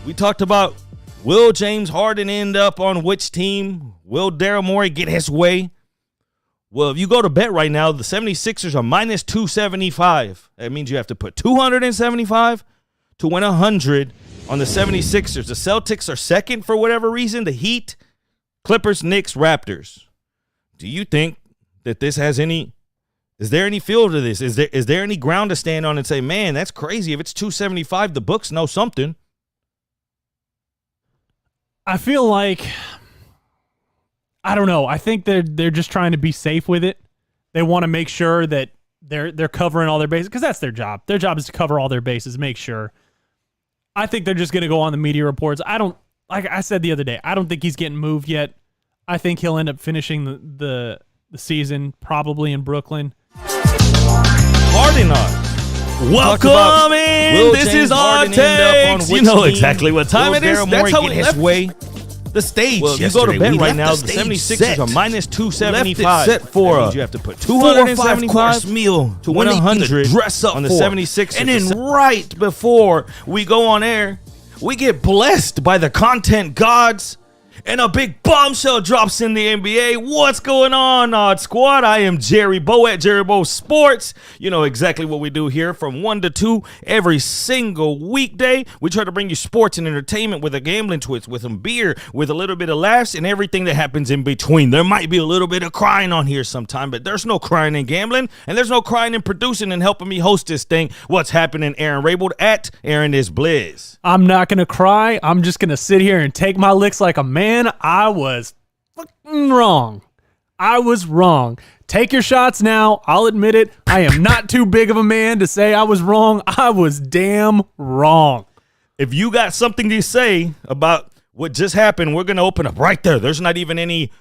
We talked about, will James Harden end up on which team? Will Daryl Morey get his way? Well, if you go to bet right now, the 76ers are minus 275. That means you have to put 275 to win 100 on the 76ers. The Celtics are second for whatever reason. The Heat, Clippers, Knicks, Raptors. Do you think that this has any – is there any feel to this? Is there any ground to stand on and say, man, that's crazy. If it's 275, the books know something. I feel like – I don't know. I think they're just trying to be safe with it. They want to make sure that they're covering all their bases because that's their job. Their job is to cover all their bases, make sure. I think they're just going to go on the media reports. Like I said the other day, I don't think he's getting moved yet. I think he'll end up finishing the season probably in Brooklyn. Harden on. Welcome in. This is our takes. You know exactly what time it is. That's how it left way. The stage. Well, if you go to bed right now, the 76ers are minus 275. Set for a you have to put 275 meal to win 100 dress up on the for. 76ers. And then right before we go on air, we get blessed by the content gods. And a big bombshell drops in the NBA. What's going on, Odd Squad? I am Jerry Bow at Jerry Bow Sports. You know exactly what we do here from 1 to 2 every single weekday. We try to bring you sports and entertainment with a gambling twist, with some beer, with a little bit of laughs, and everything that happens in between. There might be a little bit of crying on here sometime, but there's no crying in gambling, and there's no crying in producing and helping me host this thing. What's happening, Aaron Rabel at Aaron is Blizz. I'm not going to cry. I'm just going to sit here and take my licks like a man. I was fucking wrong. I was wrong. Take your shots now. I'll admit it. I am not too big of a man to say I was wrong. I was damn wrong. If you got something to say about what just happened, we're going to open up right there. There's not even any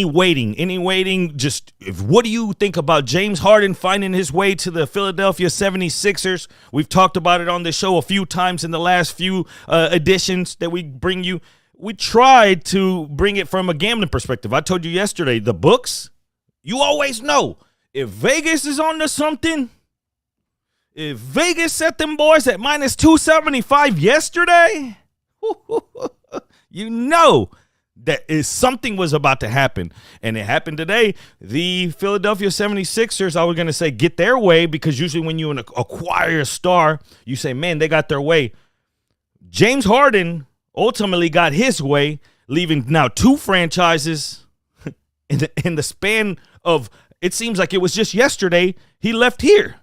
waiting. Just what do you think about James Harden finding his way to the Philadelphia 76ers? We've talked about it on the show a few times in the last few editions that we bring you. We tried to bring it from a gambling perspective. I told you yesterday, the books, you always know. If Vegas is on to something, if Vegas set them boys at minus 275 yesterday, you know that something was about to happen. And it happened today. The Philadelphia 76ers, I was going to say, get their way, because usually when you acquire a star, you say, man, they got their way. James Harden ultimately got his way, leaving now two franchises in the span of, it seems like it was just yesterday, he left here.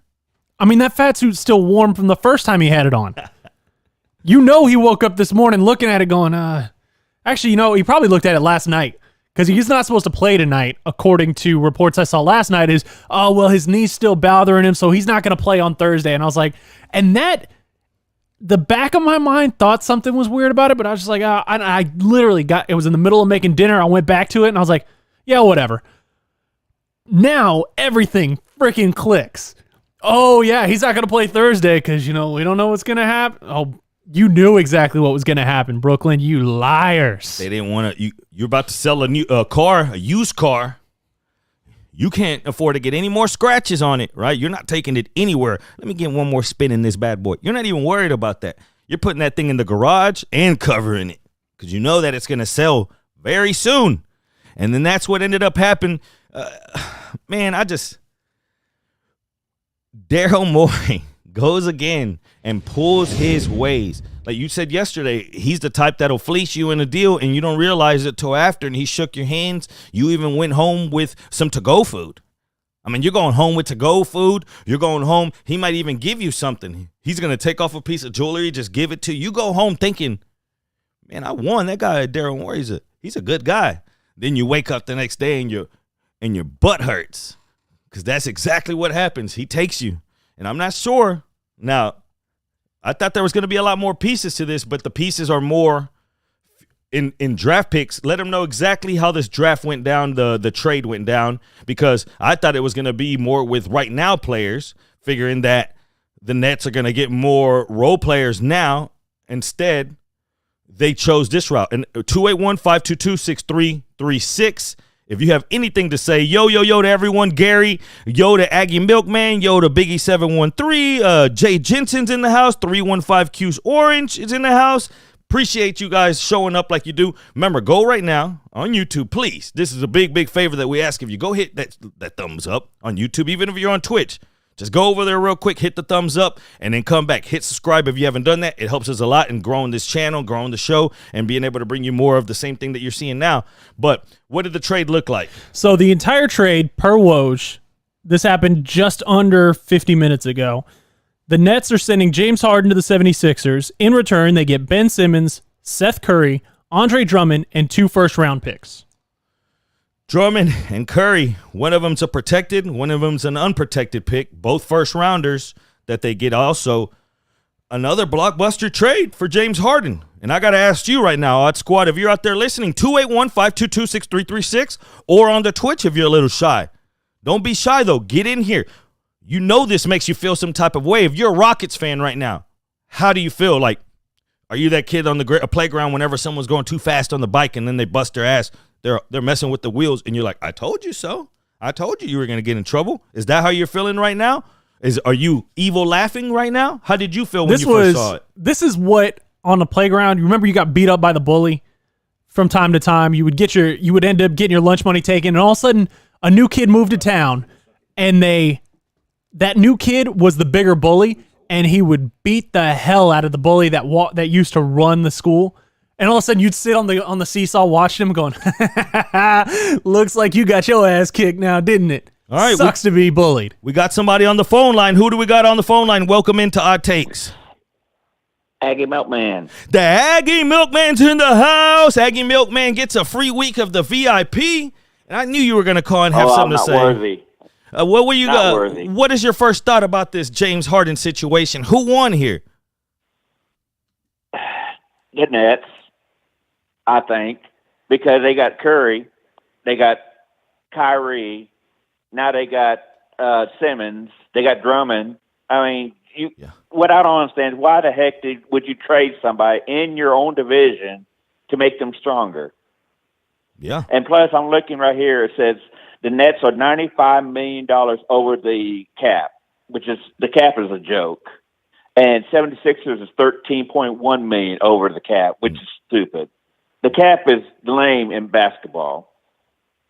I mean, that fat suit's still warm from the first time he had it on. You know he woke up this morning looking at it going, actually, you know, he probably looked at it last night because he's not supposed to play tonight, according to reports I saw last night, is, oh, well, his knee's still bothering him, so he's not going to play on Thursday. And I was like, and that, the back of my mind thought something was weird about it, but I was just like, I literally it was in the middle of making dinner. I went back to it and I was like, yeah, whatever. Now everything freaking clicks. Oh yeah, he's not going to play Thursday because, you know, we don't know what's going to happen. Oh, you knew exactly what was going to happen, Brooklyn, you liars. They didn't want to, you're about to sell a new car, a used car. You can't afford to get any more scratches on it, right? You're not taking it anywhere. Let me get one more spin in this bad boy. You're not even worried about that. You're putting that thing in the garage and covering it because you know that it's going to sell very soon. And then that's what ended up happening. Man, Daryl Morey goes again and pulls his ways. Like you said yesterday, he's the type that'll fleece you in a deal and you don't realize it till after, and he shook your hands. You even went home with some to-go food. I mean, you're going home with to-go food. You're going home. He might even give you something. He's going to take off a piece of jewelry, just give it to you. You go home thinking, man, I won. That guy, Daryl Morey, he's a good guy. Then you wake up the next day and your butt hurts because that's exactly what happens. He takes you. And I'm not sure. Now, I thought there was going to be a lot more pieces to this, but the pieces are more in draft picks. Let them know exactly how this draft went down, the trade went down, because I thought it was going to be more with right now players, figuring that the Nets are going to get more role players now. Instead, they chose this route. And 281-522-6336. If you have anything to say, yo to everyone, Gary, yo to Aggie Milkman, yo to Biggie 713, Jay Jensen's in the house, 315 Q's Orange is in the house, Appreciate you guys showing up like you do. Remember, go right now on YouTube, please. This is a big, big favor that we ask of you. Go hit that thumbs up on YouTube, even if you're on Twitch. Just go over there real quick, hit the thumbs up, and then come back. Hit subscribe if you haven't done that. It helps us a lot in growing this channel, growing the show, and being able to bring you more of the same thing that you're seeing now. But what did the trade look like? So the entire trade, per Woj, this happened just under 50 minutes ago. The Nets are sending James Harden to the 76ers. In return, they get Ben Simmons, Seth Curry, Andre Drummond, and 2 first-round picks. Drummond and Curry, one of them's a protected, one of them's an unprotected pick, both first rounders that they get. Also, another blockbuster trade for James Harden. And I got to ask you right now, Odd Squad, if you're out there listening, 281-522-6336, or on the Twitch if you're a little shy. Don't be shy, though. Get in here. You know this makes you feel some type of way. If you're a Rockets fan right now, how do you feel? Like, are you that kid on the playground whenever someone's going too fast on the bike and then they bust their ass? They're messing with the wheels, and you're like, I told you so. I told you were going to get in trouble. Is that how you're feeling right now? Are you evil laughing right now? How did you feel when you first saw it? This is what, on the playground, you remember you got beat up by the bully from time to time. You would end up getting your lunch money taken, and all of a sudden, a new kid moved to town, and that new kid was the bigger bully, and he would beat the hell out of the bully that used to run the school. And all of a sudden, you'd sit on the seesaw watching him going, looks like you got your ass kicked now, didn't it? All right, Sucks to be bullied. We got somebody on the phone line. Who do we got on the phone line? Welcome into Odd Takes. Aggie Milkman. The Aggie Milkman's in the house. Aggie Milkman gets a free week of the VIP. And I knew you were going to call and have something to say. Worthy. What were you? Worthy. What is your first thought about this James Harden situation? Who won here? The Nets, I think, because they got Curry, they got Kyrie, now they got Simmons, they got Drummond. I mean, what I don't understand is why the heck would you trade somebody in your own division to make them stronger? Yeah. And plus, I'm looking right here. It says the Nets are $95 million over the cap, which is the cap is a joke. And 76ers is $13.1 million over the cap, which is stupid. The cap is lame in basketball.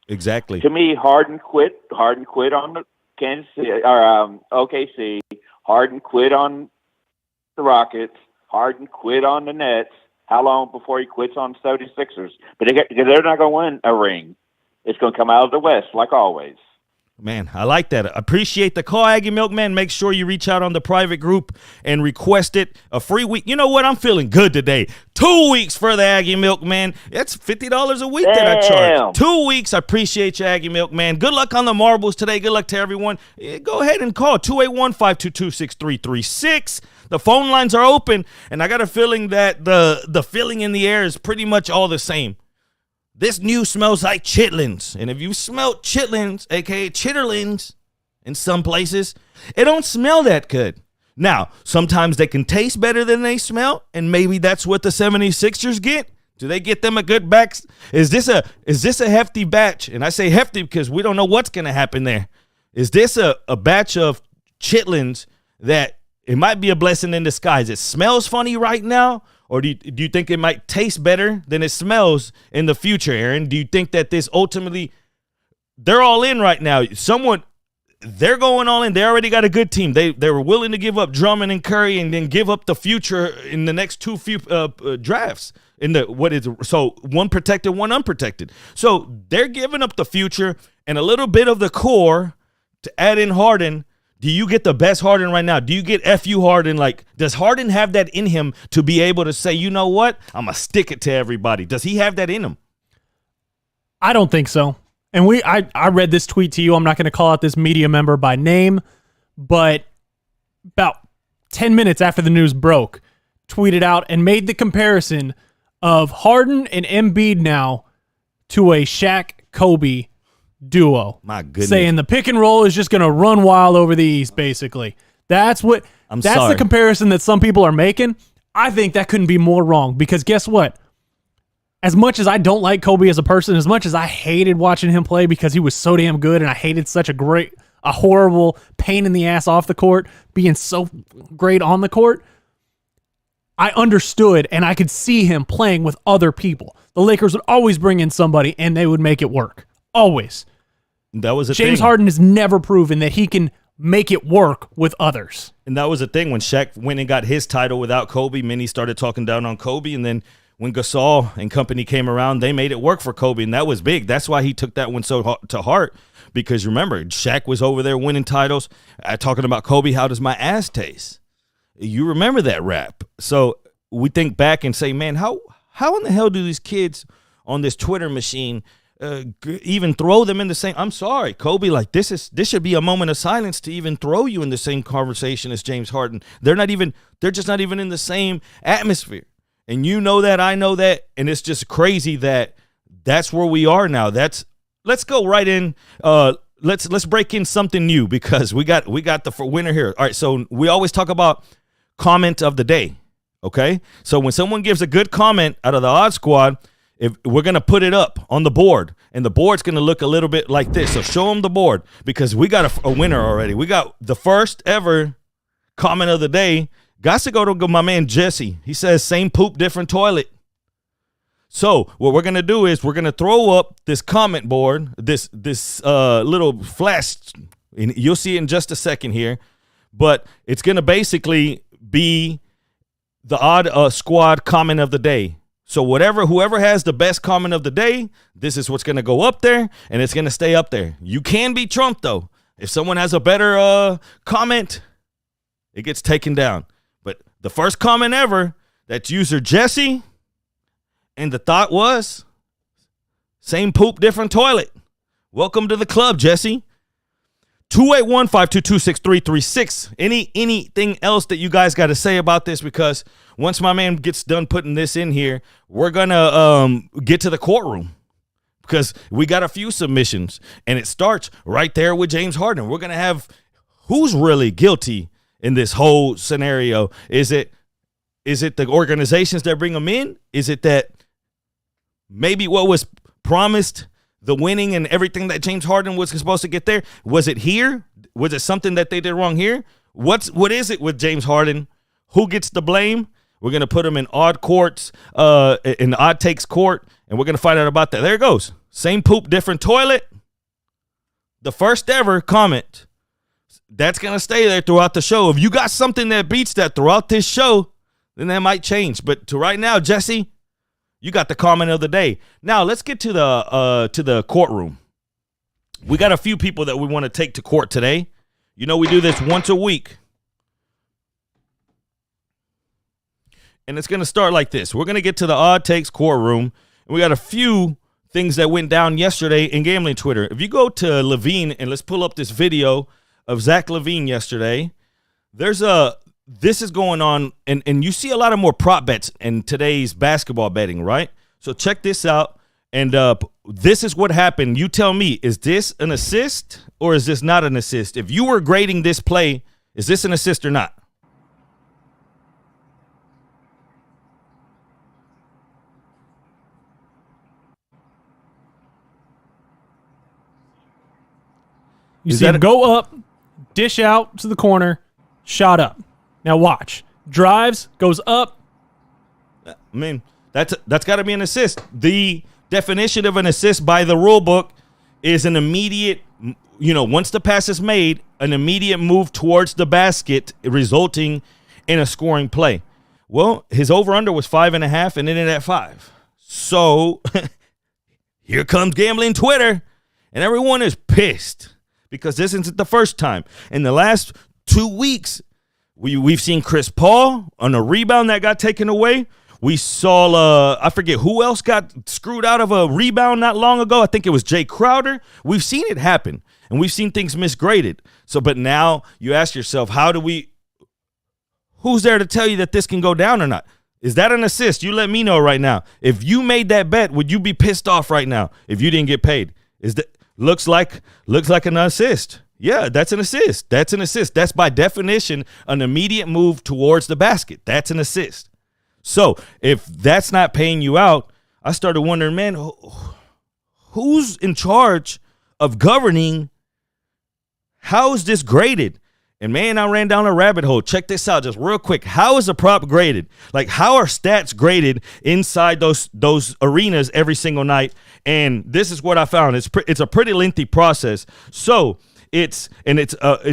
Exactly. To me, Harden quit. Harden quit on the Kansas City or OKC. Harden quit on the Rockets. Harden quit on the Nets. How long before he quits on the 76ers? But they're not going to win a ring. It's going to come out of the West, like always. Man, I like that. Appreciate the call, Aggie Milkman. Make sure you reach out on the private group and request it. A free week. You know what? I'm feeling good today. 2 weeks for the Aggie Milkman. That's $50 a week that I charge. 2 weeks. I appreciate you, Aggie Milkman. Good luck on the marbles today. Good luck to everyone. Go ahead and call 281-522-6336. The phone lines are open, and I got a feeling that the feeling in the air is pretty much all the same. This news smells like chitlins. And if you smelled chitlins, a.k.a. chitterlings, in some places, it don't smell that good. Now, sometimes they can taste better than they smell, and maybe that's what the 76ers get. Do they get them a good back? Is this a hefty batch? And I say hefty because we don't know what's going to happen there. Is this a batch of chitlins that it might be a blessing in disguise? It smells funny right now. Or do you think it might taste better than it smells in the future, Aaron? Do you think that this ultimately, they're all in right now? They're going all in. They already got a good team. They were willing to give up Drummond and Curry and then give up the future in the next two drafts. So one protected, one unprotected. So they're giving up the future and a little bit of the core to add in Harden. Do you get the best Harden right now? Do you get FU Harden? Like, does Harden have that in him to be able to say, you know what? I'm going to stick it to everybody. Does he have that in him? I don't think so. And I read this tweet to you. I'm not going to call out this media member by name, but about 10 minutes after the news broke, tweeted out and made the comparison of Harden and Embiid now to a Shaq Kobe duo. My goodness. Saying the pick and roll is just going to run wild over the East, basically. That's the comparison that some people are making. I think that couldn't be more wrong because guess what? As much as I don't like Kobe as a person, as much as I hated watching him play because he was so damn good and I hated such a horrible pain in the ass off the court, being so great on the court, I understood and I could see him playing with other people. The Lakers would always bring in somebody and they would make it work. Always. That was a James thing. Harden has never proven that he can make it work with others. And that was the thing when Shaq went and got his title without Kobe. Many started talking down on Kobe, and then when Gasol and company came around, they made it work for Kobe, and that was big. That's why he took that one so to heart, because remember, Shaq was over there winning titles, talking about Kobe. How does my ass taste? You remember that rap? So we think back and say, man, how in the hell do these kids on this Twitter machine even throw them in the same? I'm sorry, Kobe. Like this should be a moment of silence to even throw you in the same conversation as James Harden. They're just not even in the same atmosphere. And you know that, I know that, and it's just crazy that that's where we are now. Let's go right in. Let's break in something new, because we got the winner here. All right, so we always talk about comment of the day. Okay, so when someone gives a good comment out of the Odd Squad, if we're gonna put it up on the board, and the board's gonna look a little bit like this. So show them the board, because we got a winner already. We got the first ever comment of the day. Got to go to my man Jesse. He says, same poop, different toilet. So what we're gonna do is we're gonna throw up this comment board, this little flash, and you'll see it in just a second here, but it's gonna basically be the Odd Squad comment of the day. So whoever has the best comment of the day, this is what's gonna go up there, and it's gonna stay up there. You can be trumped though. If someone has a better comment, it gets taken down. But the first comment ever, that's user Jesse, and the thought was, same poop, different toilet. Welcome to the club, Jesse. 281-522-6336. Anything else that you guys got to say about this? Because once my man gets done putting this in here, we're gonna get to the courtroom, because we got a few submissions, and it starts right there with James Harden. We're gonna have who's really guilty in this whole scenario. Is it the organizations that bring them in? Is it that maybe what was promised, the winning and everything that James Harden was supposed to get there? Was it here? Was it something that they did wrong here? What is it with James Harden? Who gets the blame? We're going to put him in odd courts, in odd takes court, and we're going to find out about that. There it goes. Same poop, different toilet. The first ever comment. That's going to stay there throughout the show. If you got something that beats that throughout this show, then that might change. But to right now, Jesse, you got the comment of the day. Now let's get to the courtroom. We got a few people that we want to take to court today. You know, we do this once a week. And it's going to start like this. We're going to get to the Odd Takes courtroom. And we got a few things that went down yesterday in gambling Twitter. If you go to Levine, and let's pull up this video of Zach Levine yesterday, this is going on, and you see a lot of more prop bets in today's basketball betting, right? So check this out, and this is what happened. You tell me, is this an assist or is this not an assist? If you were grading this play, is this an assist or not? You see him go up, dish out to the corner, shot up. Now watch. Drives, goes up. I mean, that's got to be an assist. The definition of an assist by the rule book is an immediate, once the pass is made, an immediate move towards the basket, resulting in a scoring play. Well, his over-under was 5.5 and ended at 5. So here comes gambling Twitter, and everyone is pissed because this isn't the first time. In the last 2 weeks, we've seen Chris Paul on a rebound that got taken away. We saw, I forget who else got screwed out of a rebound not long ago. I think it was Jay Crowder. We've seen it happen, and we've seen things misgraded. So, but now you ask yourself, who's there to tell you that this can go down or not? Is that an assist? You let me know right now. If you made that bet, would you be pissed off right now if you didn't get paid? Looks like an assist. Yeah, that's an assist. That's an assist. That's by definition an immediate move towards the basket. That's an assist. So if that's not paying you out, I started wondering, man, who's in charge of governing? How is this graded? And man, I ran down a rabbit hole. Check this out just real quick. How is a prop graded? Like, how are stats graded inside those arenas every single night? And this is what I found. It's a pretty lengthy process. So it's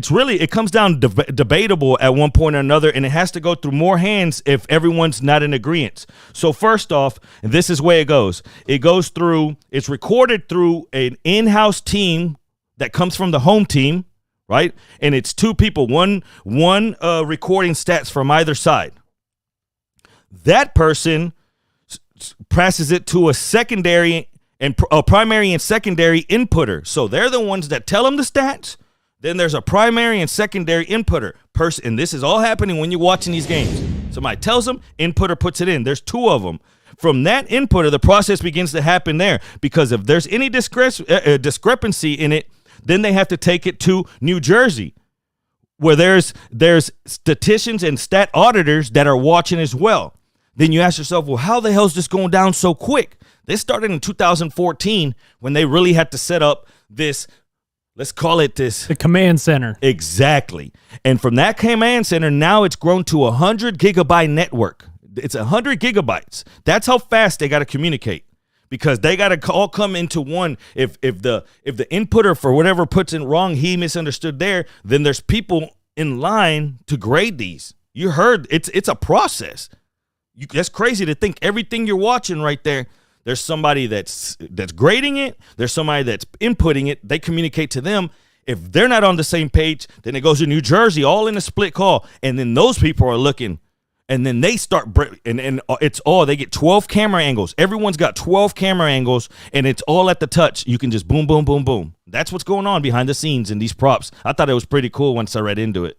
really, it comes down debatable at one point or another, and it has to go through more hands if everyone's not in agreement. So first off, and this is where it goes. It's recorded through an in-house team that comes from the home team. Right? And it's two people, one recording stats from either side. That person passes it to a secondary and a primary and secondary inputter. So they're the ones that tell them the stats. Then there's a primary and secondary inputter person. And this is all happening when you're watching these games. Somebody tells them, inputter puts it in. There's two of them. From that inputter, the process begins to happen there, because if there's any discrepancy in it, then they have to take it to New Jersey, where there's statisticians and stat auditors that are watching as well. Then you ask yourself, well, how the hell is this going down so quick? This started in 2014 when they really had to set up this, let's call it this. The command center. Exactly. And from that command center, now it's grown to 100 gigabyte network. It's 100 gigabytes. That's how fast they got to communicate. Because they got to all come into one. If the inputter for whatever puts in wrong, he misunderstood there, then there's people in line to grade these. You heard it's a process. That's crazy to think everything you're watching right there. There's somebody that's grading it. There's somebody that's inputting it. They communicate to them. If they're not on the same page, then it goes to New Jersey, all in a split call, and then those people are looking. And then they start, and it's all, they get 12 camera angles. Everyone's got 12 camera angles, and it's all at the touch. You can just boom, boom, boom, boom. That's what's going on behind the scenes in these props. I thought it was pretty cool once I read into it.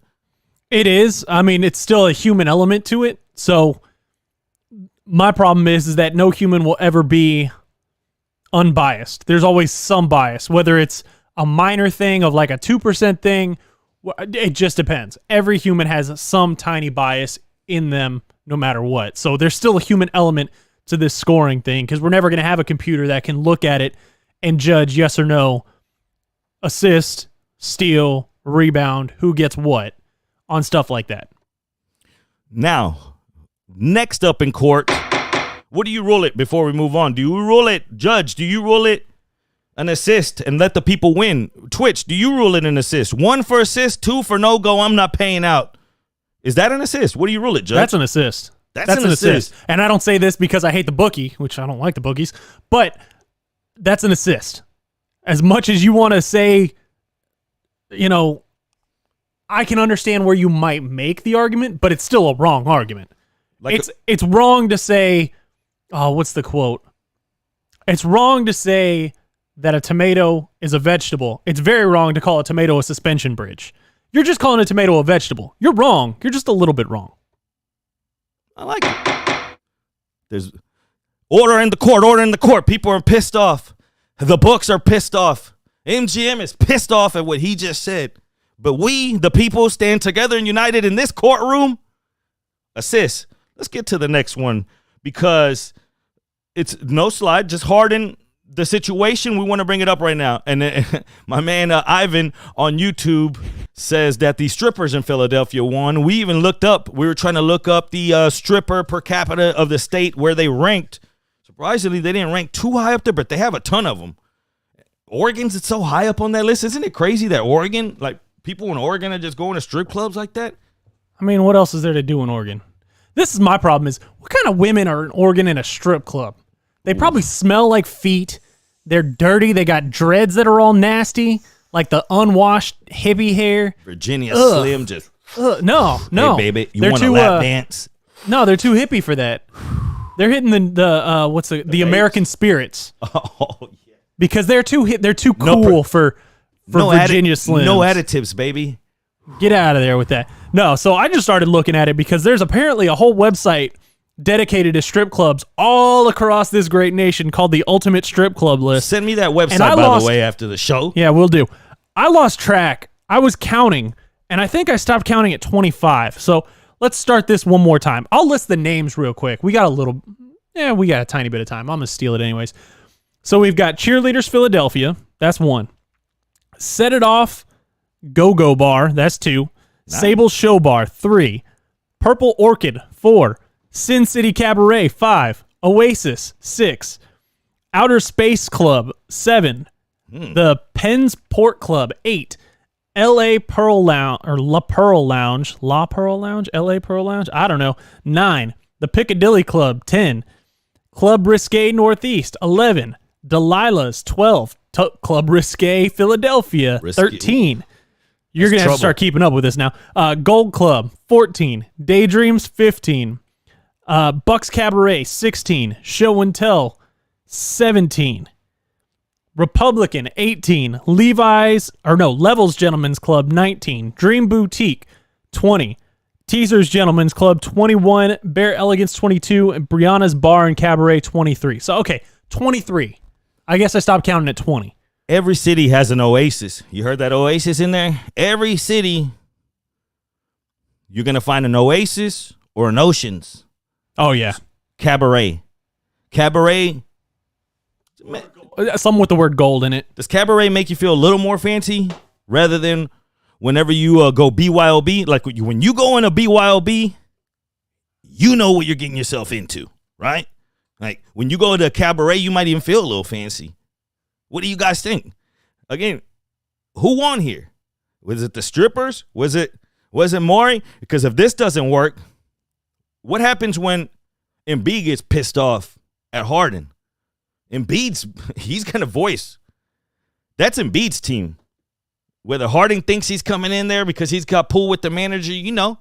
It is. I mean, it's still a human element to it. So my problem is that no human will ever be unbiased. There's always some bias, whether it's a minor thing of like a 2% thing. It just depends. Every human has some tiny bias in them no matter what. So there's still a human element to this scoring thing, because we're never going to have a computer that can look at it and judge yes or no, assist, steal, rebound, who gets what on stuff like that. Now, next up in court, what do you rule it before we move on? Do you rule it, Judge, do you rule it an assist and let the people win? Twitch, do you rule it an assist? 1 for assist, 2 for no go, I'm not paying out. Is that an assist? What do you rule it, Judge? That's an assist. That's an assist. And I don't say this because I hate the bookie, which I don't like the bookies, but that's an assist. As much as you want to say, I can understand where you might make the argument, but it's still a wrong argument. It's wrong to say, what's the quote? It's wrong to say that a tomato is a vegetable. It's very wrong to call a tomato a suspension bridge. You're just calling a tomato a vegetable. You're wrong. You're just a little bit wrong. I like it. There's order in the court. Order in the court. People are pissed off. The books are pissed off. MGM is pissed off at what he just said. But we, the people, stand together and united in this courtroom. Assist. Let's get to the next one, because it's no slide. Just harden the situation. We want to bring it up right now. And my man Ivan on YouTube says that the strippers in Philadelphia won. We even we were trying to look up the stripper per capita of the state where they ranked. Surprisingly, they didn't rank too high up there, but they have a ton of them. Oregon's so high up on that list. Isn't it crazy that Oregon, like people in Oregon are just going to strip clubs like that? I mean, what else is there to do in Oregon? This is my problem is, what kind of women are in Oregon in a strip club? They probably smell like feet. They're dirty. They got dreads that are all nasty, like the unwashed hippie hair. Virginia Slim just. No. Hey, baby, you want a lap dance? No, they're too hippie for that. They're hitting the American spirits. Oh yeah. Because they're too cool for Virginia Slims. No additives, baby. Get out of there with that. No, so I just started looking at it because there's apparently a whole website dedicated to strip clubs all across this great nation called the Ultimate Strip Club List. Send me that website, by the way, after the show. Yeah, we'll do. I lost track. I was counting, and I think I stopped counting at 25. So let's start this one more time. I'll list the names real quick. We got a tiny bit of time. I'm going to steal it anyways. So we've got Cheerleaders Philadelphia. That's 1. Set It Off Go-Go Bar. That's 2. Sable Show Bar, 3. Purple Orchid, 4. Sin City Cabaret, 5. Oasis, 6. Outer Space Club, 7. The Penn's Port Club, 8. L.A. Pearl Lounge, or La Pearl Lounge, L.A. Pearl Lounge, I don't know, 9. The Piccadilly Club, 10. Club Risque Northeast, 11. Delilah's, 12. Club Risque Philadelphia, Risque. 13. You're going to have to trouble. start keeping up with this now. Gold Club, 14. Daydreams, 15. Bucks Cabaret, 16. Show and Tell, 17. Republican, 18. Levels Gentlemen's Club, 19. Dream Boutique, 20. Teasers Gentlemen's Club, 21. Bear Elegance, 22. And Brianna's Bar and Cabaret, 23. So, okay, 23. I guess I stopped counting at 20. Every city has an oasis. You heard that oasis in there? Every city, you're going to find an oasis or an oceans. Oh, yeah. Cabaret. Cabaret. Something with the word gold in it. Does cabaret make you feel a little more fancy rather than whenever you go BYOB? Like when you go in a BYOB, you know what you're getting yourself into, right? Like when you go to a cabaret, you might even feel a little fancy. What do you guys think? Again, who won here? Was it the strippers? Was it Maury? Because if this doesn't work, what happens when Embiid gets pissed off at Harden? He's going to voice. That's Embiid's team. Whether Harden thinks he's coming in there because he's got pull with the manager, you know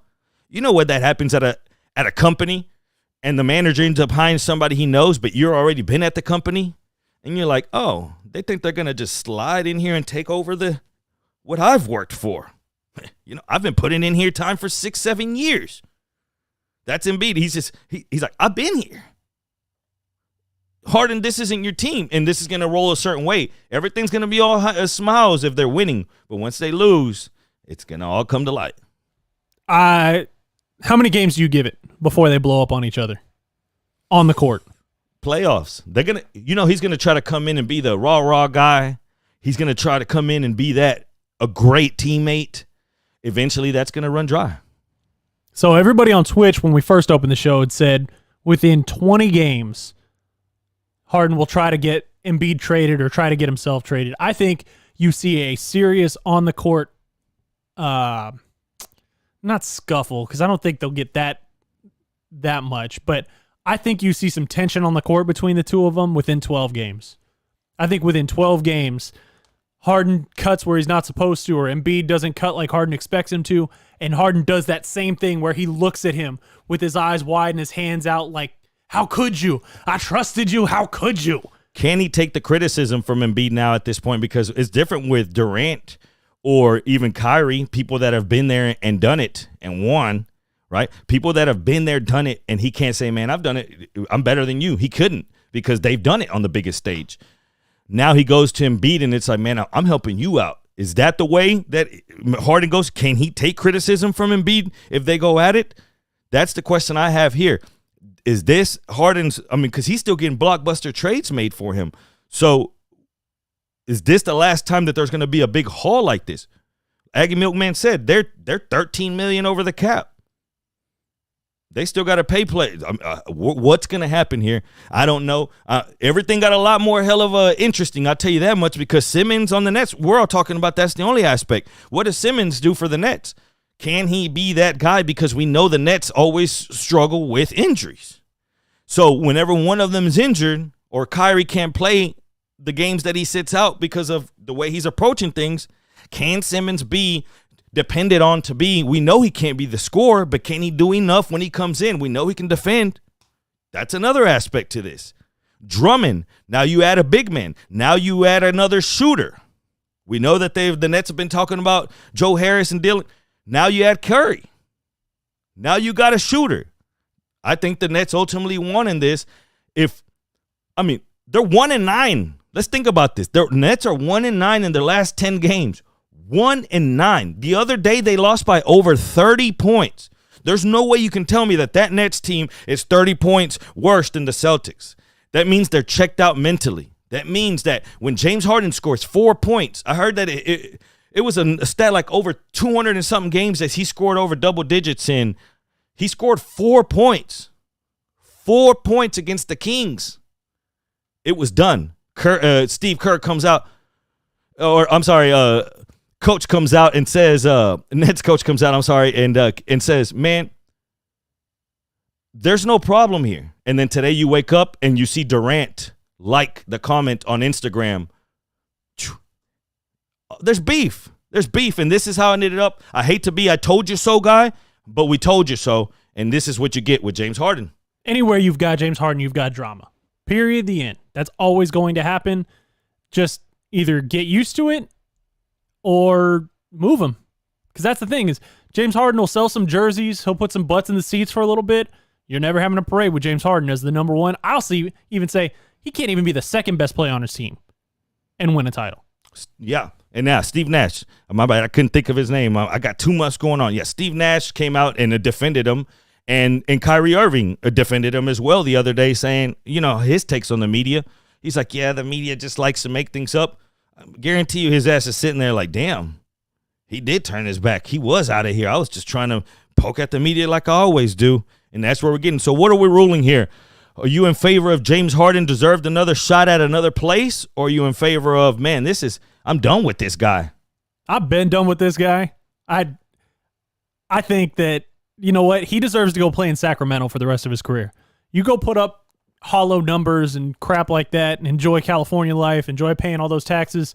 what that happens at a company, and the manager ends up hiring somebody he knows, but you're already been at the company, and you're like, oh, they think they're going to just slide in here and take over what I've worked for. I've been putting in here time for 6-7 years. That's Embiid. He's like, I've been here. Harden, this isn't your team, and this is going to roll a certain way. Everything's going to be all smiles if they're winning, but once they lose, it's going to all come to light. How many games do you give it before they blow up on each other on the court? Playoffs. They're going to, he's going to try to come in and be the raw guy. He's going to try to come in and be a great teammate. Eventually, that's going to run dry. So everybody on Twitch, when we first opened the show, had said within 20 games, Harden will try to get Embiid traded or try to get himself traded. I think you see a serious on-the-court, not scuffle, because I don't think they'll get that much, but I think you see some tension on the court between the two of them within 12 games. I think within 12 games, Harden cuts where he's not supposed to, or Embiid doesn't cut like Harden expects him to, and Harden does that same thing where he looks at him with his eyes wide and his hands out like, how could you? I trusted you. How could you? Can he take the criticism from Embiid now at this point? Because it's different with Durant or even Kyrie, people that have been there and done it and won, right? People that have been there, done it, and he can't say, man, I've done it. I'm better than you. He couldn't because they've done it on the biggest stage. Now he goes to Embiid, and it's like, man, I'm helping you out. Is that the way that Harden goes? Can he take criticism from Embiid if they go at it? That's the question I have here. Is this Harden's, because he's still getting blockbuster trades made for him. So is this the last time that there's going to be a big haul like this? Aggie Milkman said they're $13 million over the cap. They still got to pay players. What's going to happen here? I don't know. Everything got a lot more hell of interesting. I'll tell you that much, because Simmons on the Nets, we're all talking about that's the only aspect. What does Simmons do for the Nets? Can he be that guy? Because we know the Nets always struggle with injuries. So whenever one of them is injured or Kyrie can't play the games that he sits out because of the way he's approaching things, can Simmons be depended on to be? We know he can't be the scorer, but can he do enough when he comes in? We know he can defend. That's another aspect to this. Drummond, now you add a big man. Now you add another shooter. We know that the Nets have been talking about Joe Harris and Dylan. Now you add Curry. Now you got a shooter. I think the Nets ultimately won in this. They're 1-9. Let's think about this. The Nets are 1-9 in their last 10 games. 1-9. The other day they lost by over 30 points. There's no way you can tell me that Nets team is 30 points worse than the Celtics. That means they're checked out mentally. That means that when James Harden scores 4 points, I heard that It was a stat like over 200 and something games that he scored over double digits in. He scored 4 points. 4 points against the Kings. It was done. Steve Kerr comes out, or I'm sorry, coach comes out and says, Nets coach comes out, I'm sorry, and says, man, there's no problem here. And then today you wake up and you see Durant like the comment on Instagram. There's beef. There's beef, and this is how it ended up. I hate to be I told you so guy, but we told you so, and this is what you get with James Harden. Anywhere you've got James Harden, you've got drama. Period, the end. That's always going to happen. Just either get used to it or move him. Because that's the thing is James Harden will sell some jerseys. He'll put some butts in the seats for a little bit. You're never having a parade with James Harden as the number one. I'll even say he can't even be the second best player on his team and win a title. Yeah. And now Steve Nash, my bad, I couldn't think of his name. I got too much going on. Yeah, Steve Nash came out and defended him, and Kyrie Irving defended him as well the other day, saying, his takes on the media. He's like, yeah, the media just likes to make things up. I guarantee you his ass is sitting there like, damn, he did turn his back. He was out of here. I was just trying to poke at the media like I always do, and that's where we're getting. So what are we ruling here? Are you in favor of James Harden deserved another shot at another place, or are you in favor of, man, I'm done with this guy? I've been done with this guy. I think that, you know what? He deserves to go play in Sacramento for the rest of his career. You go put up hollow numbers and crap like that and enjoy California life, enjoy paying all those taxes,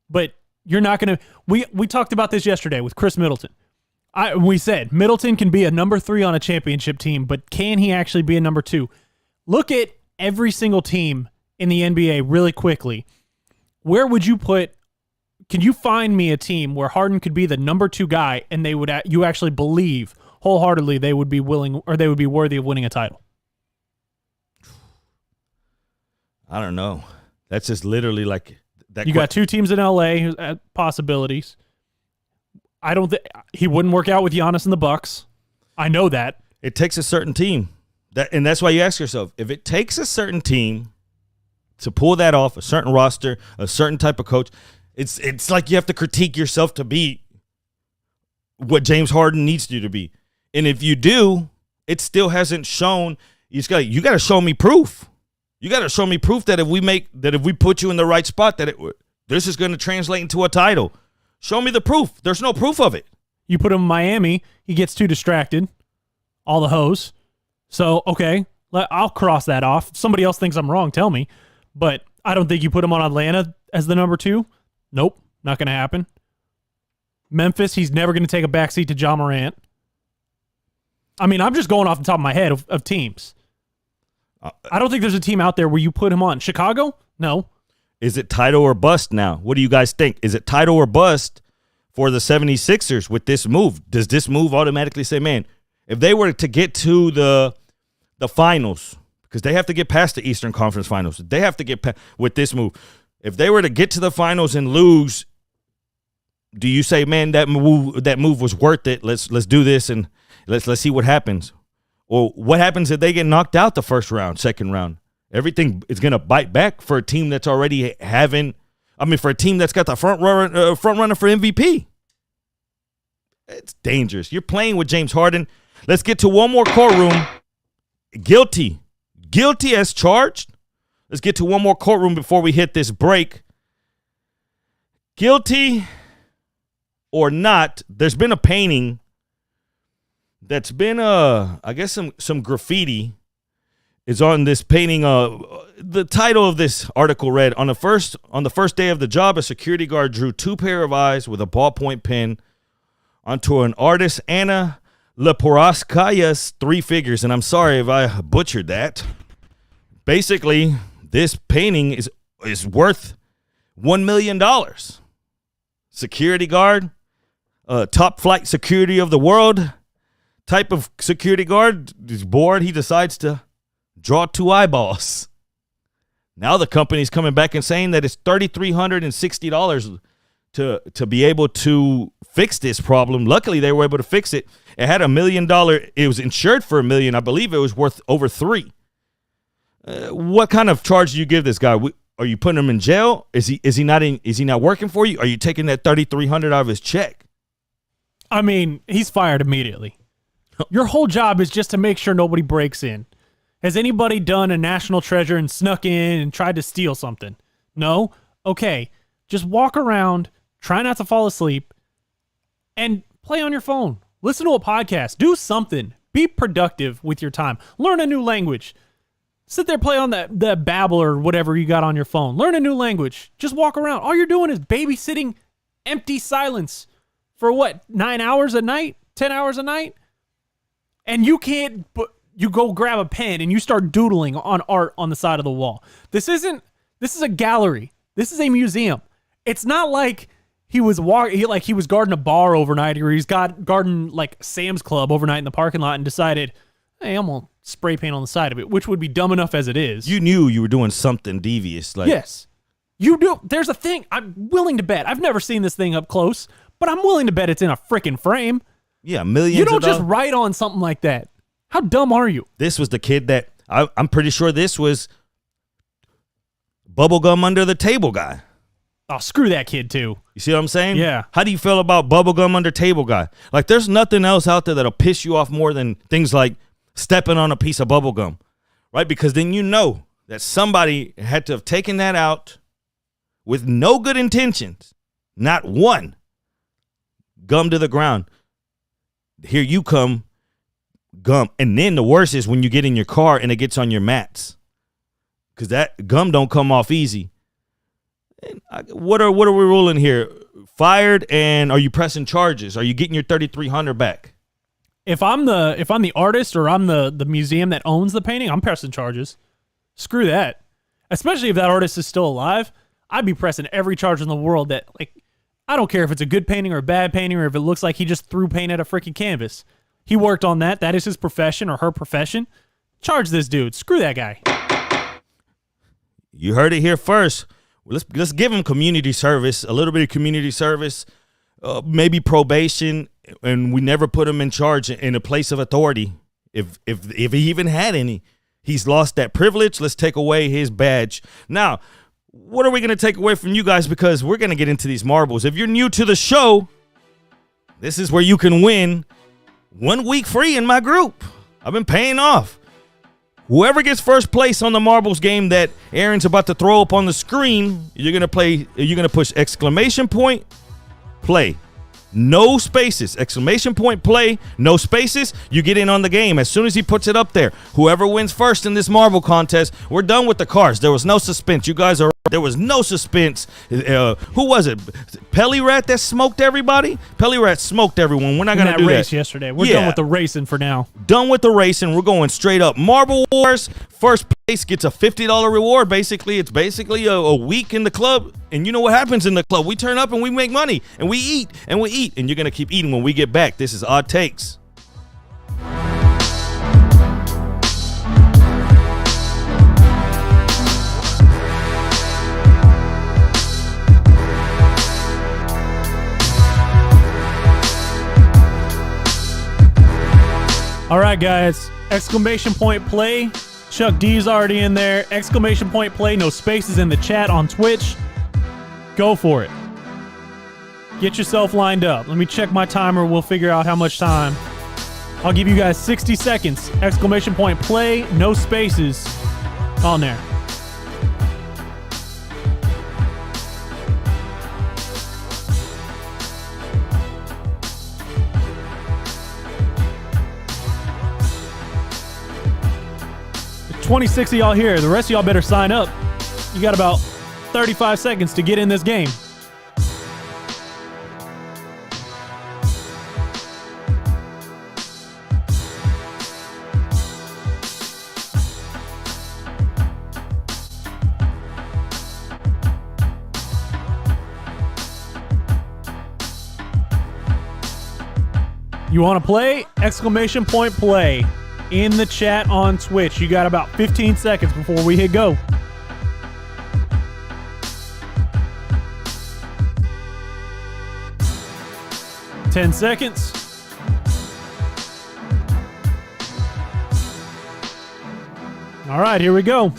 but you're not going to – we talked about this yesterday with Chris Middleton. We said Middleton can be a number 3 on a championship team, but can he actually be a number 2? Look at every single team in the NBA really quickly. Where would you put – can you find me a team where Harden could be the number 2 guy and you actually believe wholeheartedly they would be willing or they would be worthy of winning a title? I don't know. That's just literally like that. You got 2 teams in LA possibilities. I don't think he wouldn't work out with Giannis and the Bucks. I know that. It takes a certain team. And that's why you ask yourself, if it takes a certain team to pull that off, a certain roster, a certain type of coach, it's like you have to critique yourself to be what James Harden needs you to be. And if you do, it still hasn't shown. You got to show me proof. You got to show me proof that if we put you in the right spot, that this is going to translate into a title. Show me the proof. There's no proof of it. You put him in Miami, he gets too distracted. All the hoes. So, okay, I'll cross that off. If somebody else thinks I'm wrong, tell me. But I don't think you put him on Atlanta as the number 2. Nope, not going to happen. Memphis, he's never going to take a backseat to Ja Morant. I mean, I'm just going off the top of my head of teams. I don't think there's a team out there where you put him on. Chicago? No. Is it title or bust now? What do you guys think? Is it title or bust for the 76ers with this move? Does this move automatically say, man, if they were to get to the finals, because they have to get past the Eastern Conference Finals, they have to get with this move. If they were to get to the finals and lose, do you say, man, that move was worth it? Let's do this and let's see what happens. Or what happens if they get knocked out the first round, second round? Everything is going to bite back for a team that's already for a team that's got the front runner for MVP. It's dangerous. You're playing with James Harden. Let's get to one more courtroom. Guilty as charged. Let's get to one more courtroom before we hit this break. Guilty or not, there's been a painting that's been, I guess some graffiti is on this painting. The title of this article read, on the first day of the job, a security guard drew 2 pair of eyes with a ballpoint pen onto an artist, Anna Leporskaya's 3 figures. And I'm sorry if I butchered that. Basically, this painting is worth $1 million. Security guard, top flight security of the world type of security guard. He's bored. He decides to draw 2 eyeballs. Now the company's coming back and saying that it's $3,360 to be able to fix this problem. Luckily, they were able to fix it. It had $1 million. It was insured for $1 million. I believe it was worth over $3 million. What kind of charge do you give this guy? Are you putting him in jail? Is he not working for you? Are you taking that $3,300 out of his check? I mean, he's fired immediately. Your whole job is just to make sure nobody breaks in. Has anybody done a national treasure and snuck in and tried to steal something? No? Okay. Just walk around, try not to fall asleep, and play on your phone. Listen to a podcast. Do something. Be productive with your time. Learn a new language. Sit there, play on that Babbel or whatever you got on your phone. Learn a new language. Just walk around. All you're doing is babysitting empty silence for what, 9 hours a night? 10 hours a night? And you can't... You go grab a pen and you start doodling on art on the side of the wall. This is a gallery. This is a museum. It's not like he was guarding a bar overnight, or he's guarding like Sam's Club overnight in the parking lot and decided, hey, I'm gonna spray paint on the side of it, which would be dumb enough as it is. You knew you were doing something devious. Like, yes, you do. There's a thing. I'm willing to bet. I've never seen this thing up close, but I'm willing to bet it's in a freaking frame. yeah, millions. You don't of just dollars. write on something like that. How dumb are you? This was the kid that I'm pretty sure this was bubblegum under the table guy. Oh, screw that kid too. You see what I'm saying? Yeah. How do you feel about bubblegum under table guy? Like, there's nothing else out there that'll piss you off more than things like stepping on a piece of bubblegum, right? Because then you know that somebody had to have taken that out with no good intentions, not one, gum to the ground. Here you come, gum. And then the worst is when you get in your car and it gets on your mats, because that gum don't come off easy. What are we ruling here? Fired, and are you pressing charges? Are you getting your $3,300 back? If I'm the artist or I'm the museum that owns the painting, I'm pressing charges. Screw that. Especially if that artist is still alive, I'd be pressing every charge in the world. That, like, I don't care if it's a good painting or a bad painting, or if it looks like he just threw paint at a freaking canvas. He worked on that. That is his profession or her profession. Charge this dude. Screw that guy. You heard it here first. Let's give him community service, a little bit of community service, maybe probation, and we never put him in charge in a place of authority. If he even had any, he's lost that privilege. Let's take away his badge. Now, what are we going to take away from you guys? Because we're going to get into these marbles. If you're new to the show, this is where you can win 1 week free in my group. I've been paying off. Whoever gets first place on the marbles game that Aaron's about to throw up on the screen, you're going to push exclamation point, play. No spaces. Exclamation point, play. No spaces. You get in on the game as soon as he puts it up there. Whoever wins first in this marble contest, we're done with the cards. There was no suspense. You guys are. There was no suspense. Who was it? Pellyrat that smoked everybody? Pellyrat smoked everyone. We're not going to do race that. yesterday. We're done with the racing for now. Done with the racing. We're going straight up. Marble Wars. First place gets a $50 reward. Basically, it's basically a week in the club. And you know what happens in the club? We turn up and we make money. And we eat. And we eat. And you're going to keep eating when we get back. This is Odd Takes. All right, guys. Exclamation point play. Chuck D's already in there. Exclamation point play. No spaces in the chat on Twitch. Go for it. Get yourself lined up. Let me check my timer. We'll figure out how much time. I'll give you guys 60 seconds. Exclamation point play. No spaces on there. There's 26 of y'all here. The rest of y'all better sign up. You got about 35 seconds to get in this game. You want to play? Exclamation point play in the chat on Twitch. You got about 15 seconds before we hit go. Ten seconds. All right, here we go.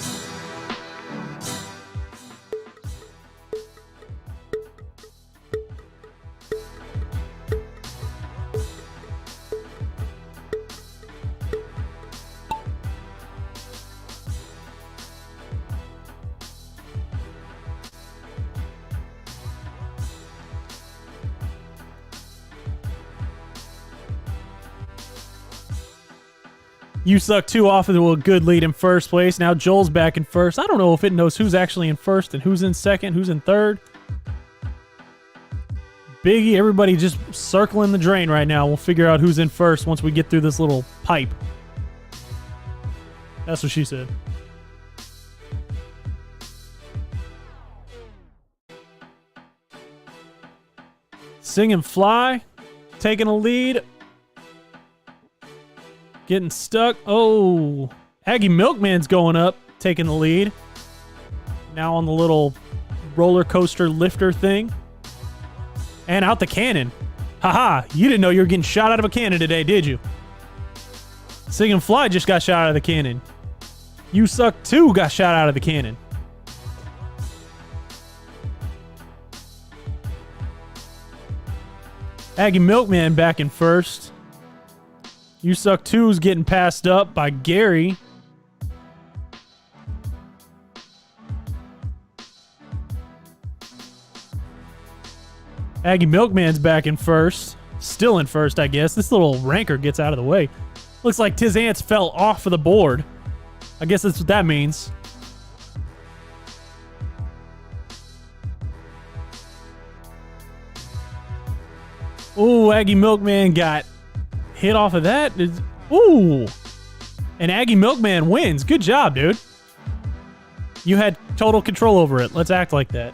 You Suck 2 off of a good lead in first place. Now Joel's back in first. I don't know if it knows who's actually in first and who's in second, who's in third. Biggie, everybody just circling the drain right now. We'll figure out who's in first once we get through this little pipe. That's what she said. Sing and Fly, taking a lead. Getting stuck. Oh, Aggie Milkman's going up, taking the lead. Now on the little roller coaster lifter thing. And out the cannon. Haha, you didn't know you were getting shot out of a cannon today, did you? Sing and Fly just got shot out of the cannon. You Suck 2 got shot out of the cannon. Aggie Milkman back in first. You Suck 2's getting passed up by Gary. Aggie Milkman's back in first. Still in first, I guess. This little ranker gets out of the way. Looks like Tiz Ants fell off of the board. I guess that's what that means. Ooh, Aggie Milkman got hit off of that. Ooh. And Aggie Milkman wins. Good job, dude. You had total control over it. Let's act like that.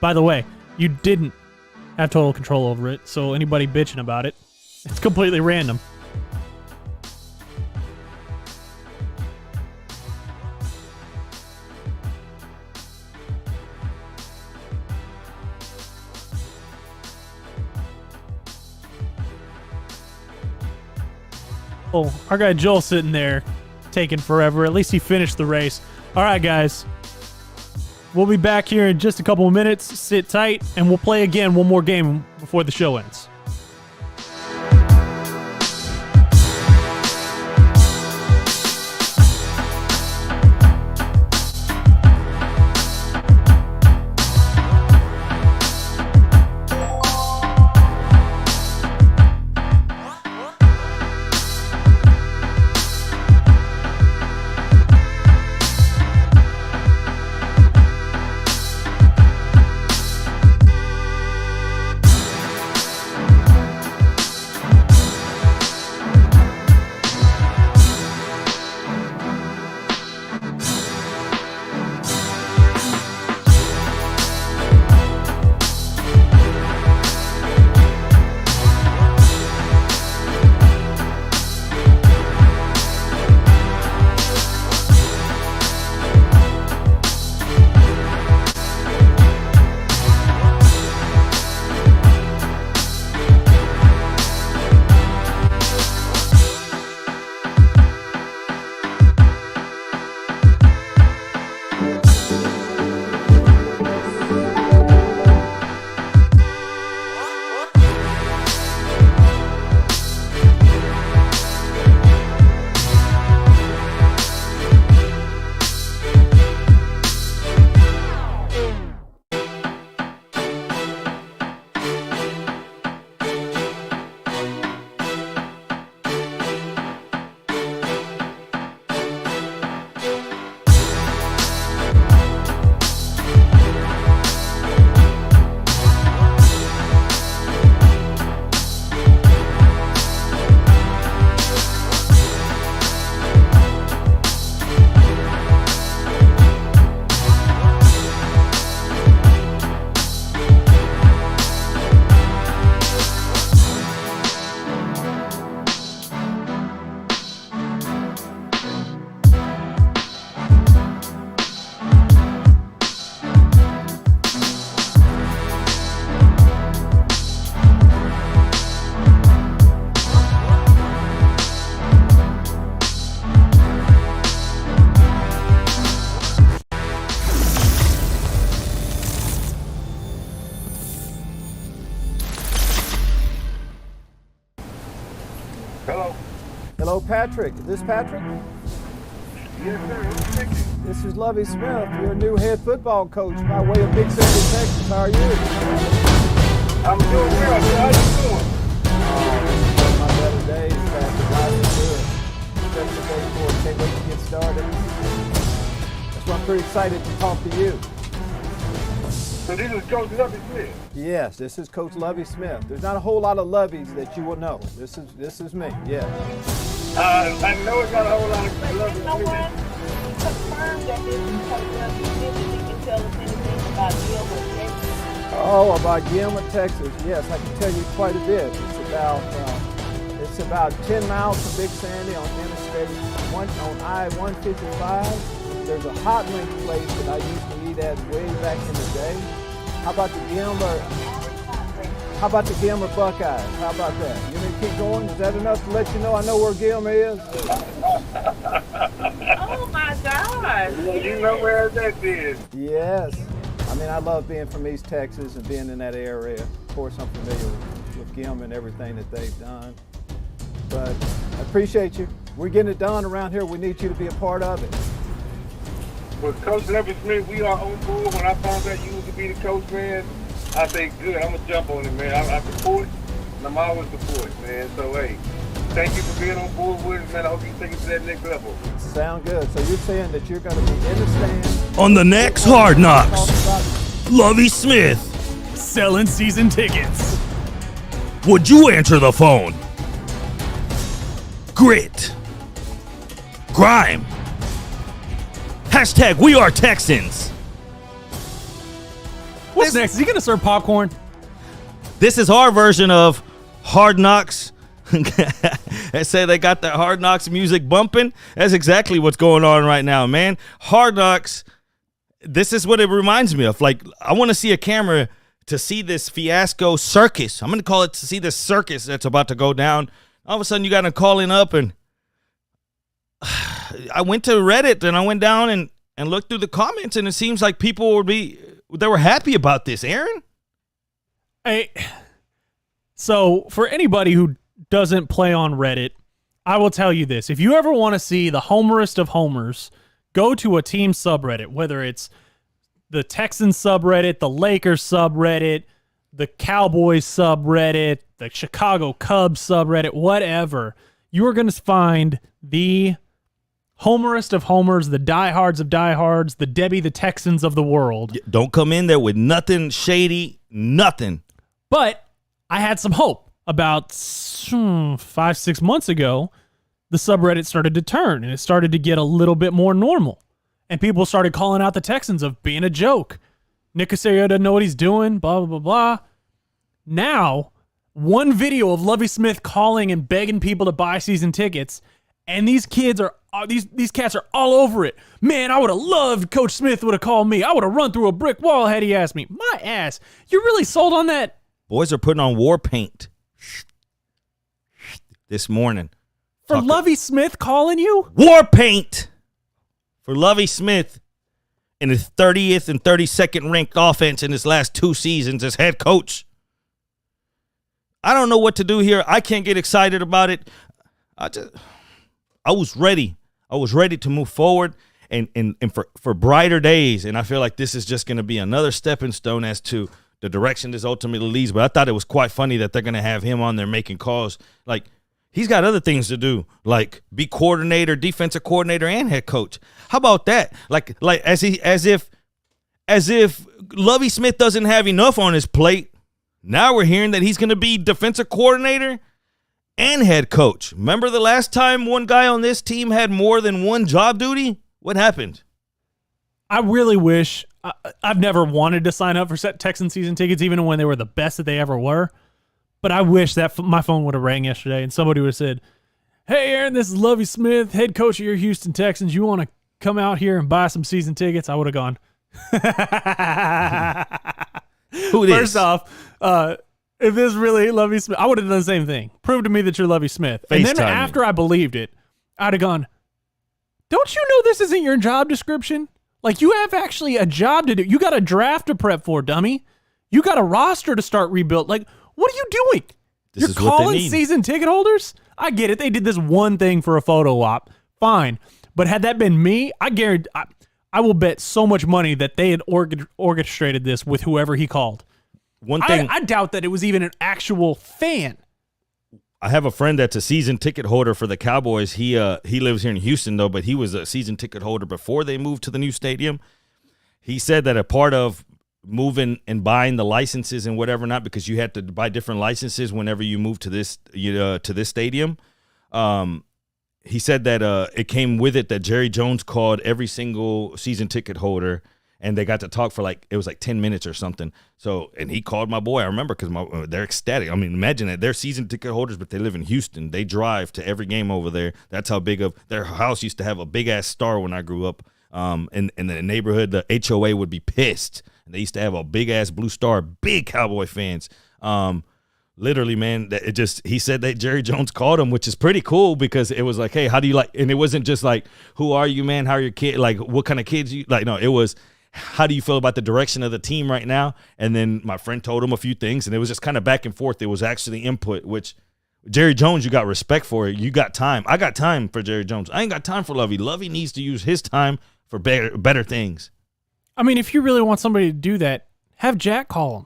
By the way, you didn't have total control over it, so anybody bitching about it, it's completely random. Oh, our guy Joel sitting there taking forever. At least he finished the race. All right, guys. We'll be back here in just a couple of minutes. Sit tight, and we'll play again one more game before the show ends. Hello, Patrick. Is this Patrick? Yes, sir. Who's speaking? This is Lovey Smith, your new head football coach by way of Big Central, Texas. How are you? I'm doing well. How you doing? Oh, my better days, Patrick. Life is good. Just the day can't wait to get started. That's why I'm pretty excited to talk to you. So this is Coach Lovie Smith. Yes, this is Coach Lovie Smith. There's not a whole lot of Lovies that you will know. This is me. Yeah. I know it's not a whole lot of Lovie No Smith. one confirmed that this is Coach Lovie Smith. If you can tell us anything about Gilbert, Texas. Oh, about Gilmer, Texas. Yes, I can tell you quite a bit. It's about 10 miles from Big Sandy on Interstate on I-155. There's a hot link place that I used to eat at way back in the day. How about the Gilmer Buckeyes? How about that? You want me to keep going? Is that enough to let you know I know where Gilmer is? Oh my gosh. You know where that is. Yes. I mean, I love being from East Texas and being in that area. Of course, I'm familiar with Gilmer and everything that they've done. But I appreciate you. We're getting it done around here. We need you to be a part of it. With Coach Lovie Smith, we are on board. When I found out you was to be the coach, man, I say, good, I'm going to jump on it, man. I support, and I'm always support, man. So, hey, thank you for being on board with us, man. I hope you take it to that next level. Sound good. So you're saying that you're going to be in the stand. On the next Hard Knocks, Talk about Lovie Smith. Selling season tickets. Would you answer the phone? Grit. Grime. Hashtag We Are Texans. What's next? Is he gonna serve popcorn? This is our version of Hard Knocks. They say they got that Hard Knocks music bumping. That's exactly what's going on right now, man. Hard Knocks, this is what it reminds me of. Like, I want to see a camera to see this fiasco circus. I'm going to call it to see this circus that's about to go down. All of a sudden, you got to call in up, and I went to Reddit, and I went down and looked through the comments, and it seems like people they were happy about this, Aaron. Hey, so for anybody who doesn't play on Reddit, I will tell you this. If you ever want to see the homerest of homers, go to a team subreddit, whether it's the Texans subreddit, the Lakers subreddit, the Cowboys subreddit, the Chicago Cubs subreddit, whatever. You are going to find the homerest of homers, the diehards of diehards, the Debbie the Texans of the world. Don't come in there with nothing shady, nothing. But I had some hope. About 5-6 months ago, the subreddit started to turn, and it started to get a little bit more normal. And people started calling out the Texans of being a joke. Nick Casario doesn't know what he's doing, blah, blah, blah, blah. Now, one video of Lovie Smith calling and begging people to buy season tickets, and these kids are these cats are all over it. Man, I would have loved Coach Smith would have called me. I would have run through a brick wall had he asked me. My ass. You're really sold on that? Boys are putting on war paint this morning. For Lovie Smith calling you? War paint for Lovie Smith in his 30th and 32nd ranked offense in his last 2 seasons as head coach. I don't know what to do here. I can't get excited about it. I was ready. I was ready to move forward and for brighter days. And I feel like this is just going to be another stepping stone as to the direction this ultimately leads. But I thought it was quite funny that they're going to have him on there making calls. Like, he's got other things to do, like be coordinator, defensive coordinator, and head coach. How about that? Like as if Lovie Smith doesn't have enough on his plate. Now we're hearing that he's going to be defensive coordinator and head coach. Remember the last time one guy on this team had more than one job duty? What happened? I really wish I've never wanted to sign up for Texan season tickets, even when they were the best that they ever were. But I wish that my phone would have rang yesterday and somebody would have said, "Hey, Aaron, this is Lovie Smith, head coach of your Houston Texans. You want to come out here and buy some season tickets?" I would have gone. Who this? First off, if this really Lovie Smith, I would have done the same thing. Prove to me that you're Lovie Smith. And then FaceTime after I believed it, I'd have gone, "Don't you know this isn't your job description? Like, you have actually a job to do. You got a draft to prep for, dummy. You got a roster to start rebuild. Like, what are you doing? This You're is what they calling need. season ticket holders? I get it. They did this one thing for a photo op. Fine. But had that been me, I guarantee I will bet so much money that they had orchestrated this with whoever he called. One thing I doubt that it was even an actual fan. I have a friend that's a season ticket holder for the Cowboys. He lives here in Houston though, but he was a season ticket holder before they moved to the new stadium. He said that a part of moving and buying the licenses and whatever, not because you had to buy different licenses whenever you moved to this stadium. He said that it came with it that Jerry Jones called every single season ticket holder, and they got to talk for it was 10 minutes or something. So, and he called my boy. I remember because they're ecstatic. I mean, imagine that they're season ticket holders, but they live in Houston. They drive to every game over there. That's how big of their house used to have a big ass star when I grew up. In the neighborhood, the HOA would be pissed. And they used to have a big ass blue star, big Cowboy fans. Literally, man, he said that Jerry Jones called him, which is pretty cool because it was like, hey, how do you like, and it wasn't just like, who are you, man? How are your kids? Like, what kind of kids you like? No, it was, how do you feel about the direction of the team right now? And then my friend told him a few things, and it was just kind of back and forth. It was actually input, which Jerry Jones, you got respect for it. You got time. I got time for Jerry Jones. I ain't got time for Lovey. Lovey needs to use his time for better things. I mean, if you really want somebody to do that, have Jack call him.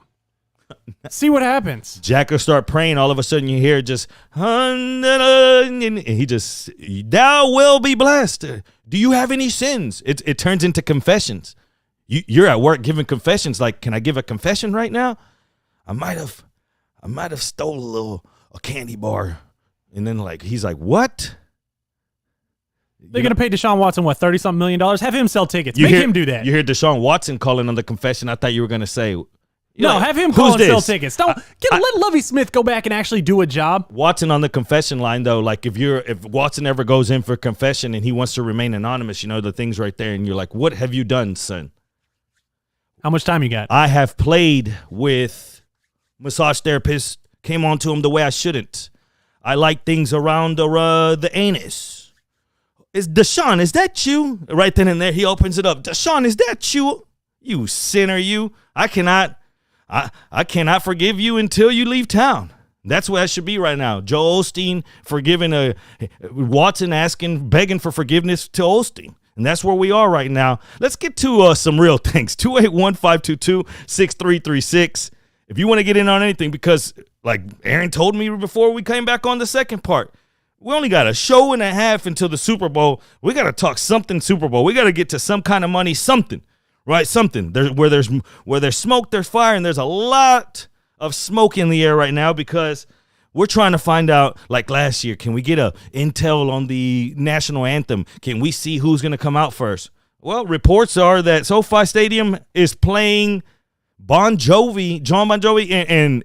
See what happens. Jack will start praying. All of a sudden, you hear just, and he just, thou will be blessed. Do you have any sins? It turns into confessions. You're at work giving confessions. Like, can I give a confession right now? I might have stole a candy bar, and then he's like, what? They're going to pay Deshaun Watson, what, $30-something million? Have him sell tickets. Make him do that. You hear Deshaun Watson calling on the confession. I thought you were going to say. No, have him call and sell tickets. Let Lovie Smith go back and actually do a job. Watson on the confession line, though, like if Watson ever goes in for confession and he wants to remain anonymous, the thing's right there, and you're like, what have you done, son? How much time you got? I have played with massage therapists, came on to him the way I shouldn't. I like things around the anus. Deshaun, is that you? Right then and there, he opens it up. Deshaun, is that you? You sinner, you. I cannot forgive you until you leave town. That's where I should be right now. Joel Osteen forgiving Watson begging for forgiveness to Osteen. And that's where we are right now. Let's get to some real things. 281-522-6336. If you want to get in on anything, because like Aaron told me before we came back on the second part, we only got a show and a half until the Super Bowl. We got to talk something Super Bowl. We got to get to some kind of money, something, right? Something. Where there's smoke, there's fire, and there's a lot of smoke in the air right now because we're trying to find out, like last year, can we get a intel on the national anthem? Can we see who's going to come out first? Well, reports are that SoFi Stadium is playing John Bon Jovi, and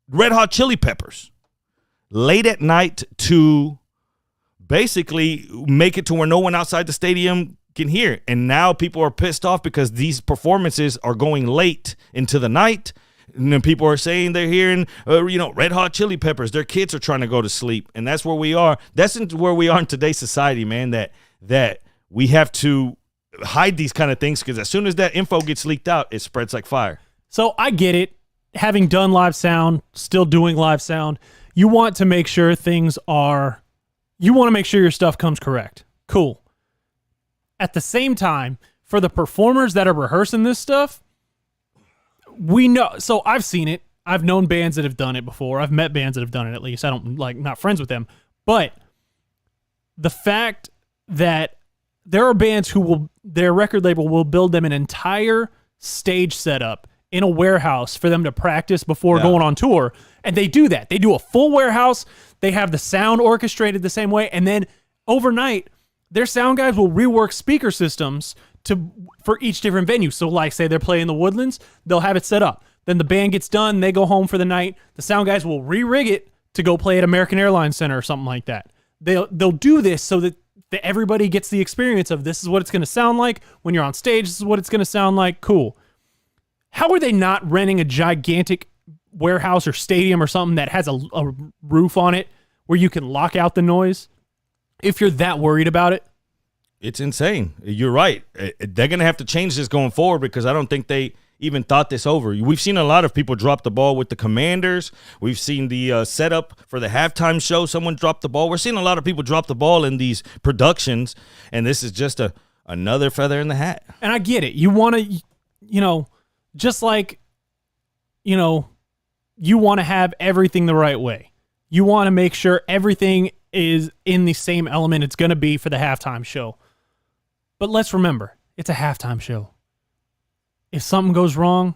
Red Hot Chili Peppers late at night to basically make it to where no one outside the stadium can hear. And now people are pissed off because these performances are going late into the night. And then people are saying they're hearing, Red Hot Chili Peppers. Their kids are trying to go to sleep. And that's where we are. That's where we are in today's society, man, that we have to hide these kind of things because as soon as that info gets leaked out, it spreads like fire. So I get it. Having done live sound, still doing live sound, you want to make sure you want to make sure your stuff comes correct. Cool. At the same time, for the performers that are rehearsing this stuff, we know. So I've seen it. I've known bands that have done it before. I've met bands that have done it at least. I don't not friends with them. But the fact that there are bands their record label will build them an entire stage setup in a warehouse for them to practice before going on tour. And they do that. They do a full warehouse. They have the sound orchestrated the same way. And then overnight, their sound guys will rework speaker systems for each different venue. So like say they're playing the Woodlands, they'll have it set up. Then the band gets done, they go home for the night. The sound guys will re-rig it to go play at American Airlines Center or something like that. They'll do this so that everybody gets the experience of this is what it's going to sound like. When you're on stage, this is what it's going to sound like. Cool. How are they not renting a gigantic warehouse or stadium or something that has a roof on it where you can lock out the noise if you're that worried about it? It's insane. You're right. They're going to have to change this going forward because I don't think they even thought this over. We've seen a lot of people drop the ball with the Commanders. We've seen the setup for the halftime show. Someone dropped the ball. We're seeing a lot of people drop the ball in these productions, and this is just another feather in the hat. And I get it. You want to, just like, you want to have everything the right way. You want to make sure everything is in the same element it's going to be for the halftime show. But let's remember, it's a halftime show. If something goes wrong,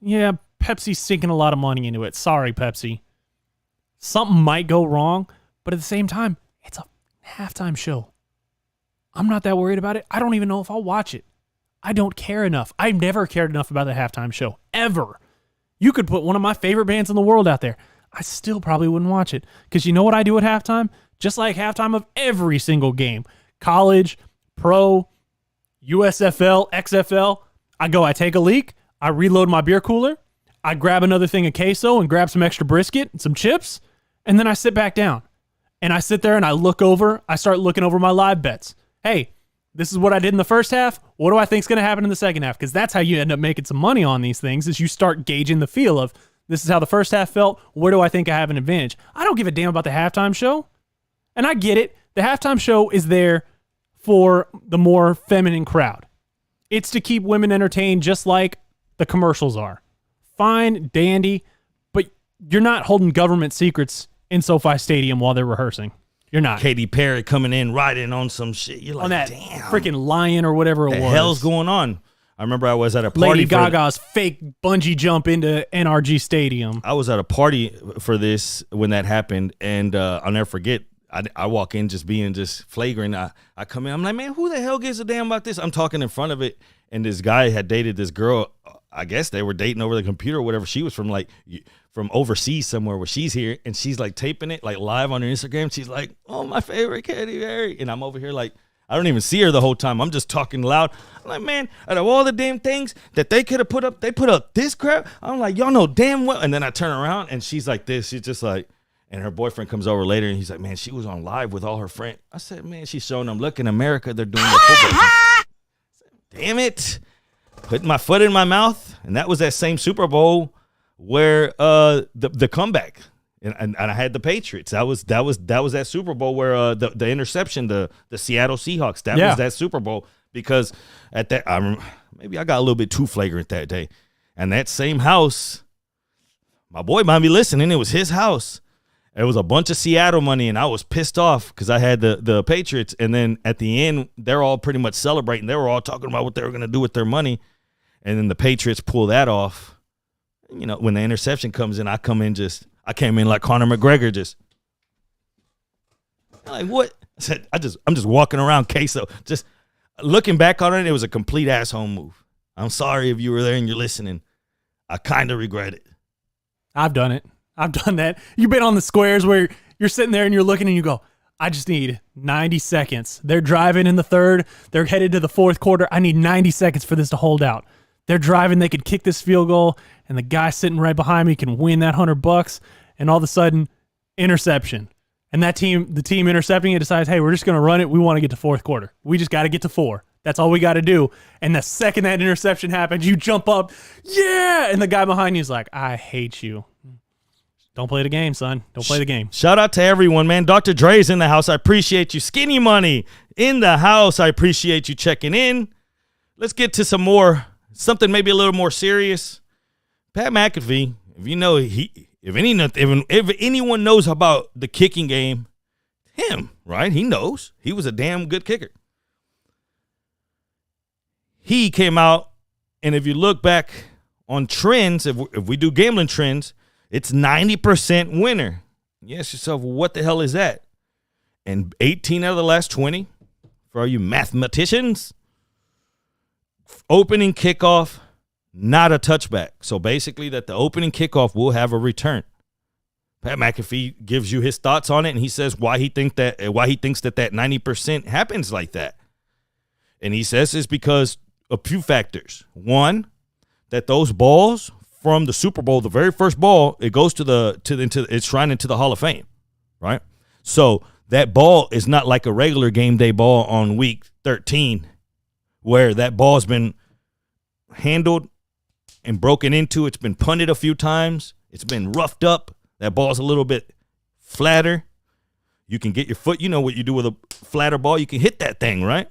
yeah, Pepsi's sinking a lot of money into it. Sorry, Pepsi. Something might go wrong, but at the same time, it's a halftime show. I'm not that worried about it. I don't even know if I'll watch it. I don't care enough. I've never cared enough about the halftime show, ever. You could put one of my favorite bands in the world out there. I still probably wouldn't watch it. Because you know what I do at halftime? Just like halftime of every single game. College, pro, USFL, XFL. I take a leak. I reload my beer cooler. I grab another thing of queso and grab some extra brisket and some chips. And then I sit back down. And I sit there and I start looking over my live bets. Hey, this is what I did in the first half. What do I think is going to happen in the second half? Because that's how you end up making some money on these things, is you start gauging the feel of, this is how the first half felt. Where do I think I have an advantage? I don't give a damn about the halftime show. And I get it. The halftime show is there for the more feminine crowd. It's to keep women entertained, just like the commercials are. Fine, dandy, but you're not holding government secrets in SoFi Stadium while they're rehearsing. You're not. Katy Perry coming in riding on some shit. You're like, On that damn. freaking lion or whatever it What the was. hell's going on? I remember I was at a party. Lady Gaga's fake bungee jump into NRG Stadium. I was at a party for this when that happened, and I'll never forget. I walk in just being just flagrant. I come in. I'm like, man, who the hell gives a damn about this? I'm talking in front of it, and this guy had dated this girl. I guess they were dating over the computer or whatever. She was from overseas somewhere where she's here, and she's like taping it like live on her Instagram. She's like, oh, my favorite Katy Perry. And I'm over here like, I don't even see her the whole time. I'm just talking loud. I'm like, man, out of all the damn things that they could have put up, they put up this crap. I'm like, y'all know damn well. And then I turn around and she's like this. She's just like, and her boyfriend comes over later and he's like, man, she was on live with all her friends. I said, man, she's showing them, look, in America, they're doing the football thing. Damn it. Putting my foot in my mouth. And that was that same Super Bowl where the comeback. And I had the Patriots. That was that Super Bowl where the interception, the Seattle Seahawks. That was that Super Bowl, because at that maybe I got a little bit too flagrant that day. And that same house, my boy might be listening. It was his house. It was a bunch of Seattle money, and I was pissed off because I had the Patriots. And then at the end, they're all pretty much celebrating. They were all talking about what they were going to do with their money. And then the Patriots pull that off. You know, when the interception comes in, I came in like Conor McGregor, just like, what? I said, I'm just walking around queso. Just looking back on it, it was a complete asshole move. I'm sorry if you were there and you're listening. I kind of regret it. I've done it. I've done that. You've been on the squares where you're sitting there and you're looking and you go, I just need 90 seconds. They're driving in the third. They're headed to the fourth quarter. I need 90 seconds for this to hold out. They're driving. They could kick this field goal, and the guy sitting right behind me can win that $100. And all of a sudden, interception. And the team intercepting it decides, hey, we're just going to run it. We want to get to fourth quarter. We just got to get to 4. That's all we got to do. And the second that interception happens, you jump up, yeah! And the guy behind you is like, I hate you. Don't play the game, son. Don't play the game. Shout out to everyone, man. Dr. Dre's in the house. I appreciate you. Skinny Money in the house. I appreciate you checking in. Let's get to something maybe a little more serious. Pat McAfee, if you know, if anyone knows about the kicking game, him, right? He knows. He was a damn good kicker. He came out, and if you look back on trends, if we do gambling trends, it's 90% winner. You ask yourself, what the hell is that? And 18 out of the last 20, for all you mathematicians, opening kickoff, not a touchback. So basically that the opening kickoff will have a return. Pat McAfee gives you his thoughts on it, and he says why he thinks that 90% happens like that. And he says it's because a few factors. One, that those balls from the Super Bowl, the very first ball, it goes it's shrined into the Hall of Fame, right? So that ball is not like a regular game day ball on week 13, where that ball's been handled and broken into. It's been punted a few times. It's been roughed up. That ball's a little bit flatter. You can get your foot, you know what you do with a flatter ball, you can hit that thing, right?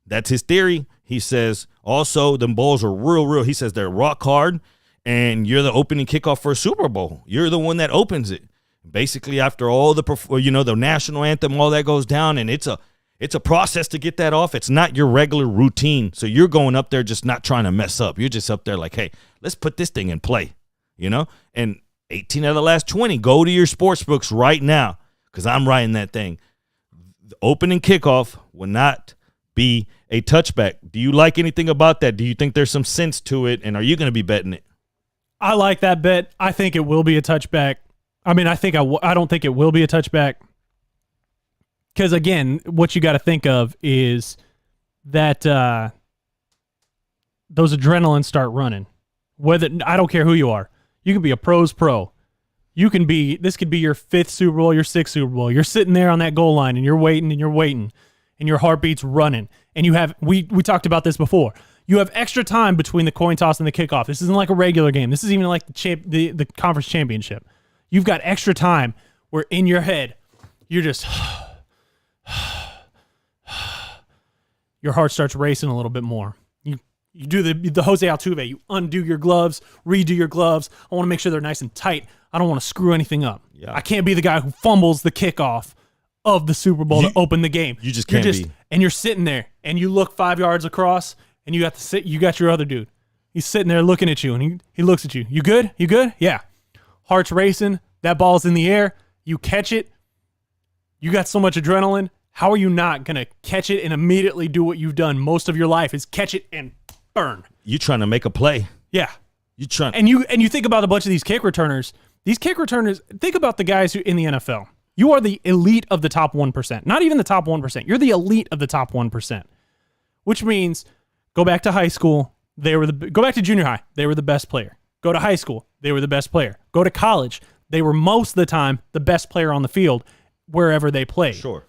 That's his theory. He says also them balls are real. He says they're rock hard, and you're the opening kickoff for a Super Bowl. You're the one that opens it. Basically, after all the national anthem, all that goes down, and it's a process to get that off. It's not your regular routine. So you're going up there just not trying to mess up. You're just up there like, hey, let's put this thing in play, And 18 out of the last 20, go to your sports books right now because I'm writing that thing. The opening kickoff will not be a touchback. Do you like anything about that? Do you think there's some sense to it, and are you going to be betting it? I like that bet. I think it will be a touchback. I mean, I don't think it will be a touchback because, again, what you got to think of is that those adrenaline start running. I don't care who you are. You can be a pro's pro. This could be your 5th Super Bowl, your 6th Super Bowl. You're sitting there on that goal line and you're waiting and your heartbeat's running. And you have, we talked about this before. You have extra time between the coin toss and the kickoff. This isn't like a regular game. This is even like the conference championship. You've got extra time where in your head, you're just, your heart starts racing a little bit more. You do the Jose Altuve. You undo your gloves, redo your gloves. I want to make sure they're nice and tight. I don't want to screw anything up. Yeah. I can't be the guy who fumbles the kickoff of the Super Bowl to open the game. You just can't be. And you're sitting there, and you look 5 yards across, and you got your other dude. He's sitting there looking at you, and he looks at you. You good? You good? Yeah. Heart's racing. That ball's in the air. You catch it. You got so much adrenaline. How are you not going to catch it and immediately do what you've done most of your life is catch it and burn? You trying to make a play. Yeah. You trying. And you think about a bunch of these kick returners. These kick returners, think about the guys who in the NFL. You are the elite of the top 1%. Not even the top 1%. You're the elite of the top 1%. Which means go back to high school, go back to junior high, they were the best player. Go to high school, they were the best player. Go to college, they were most of the time the best player on the field wherever they played. Sure.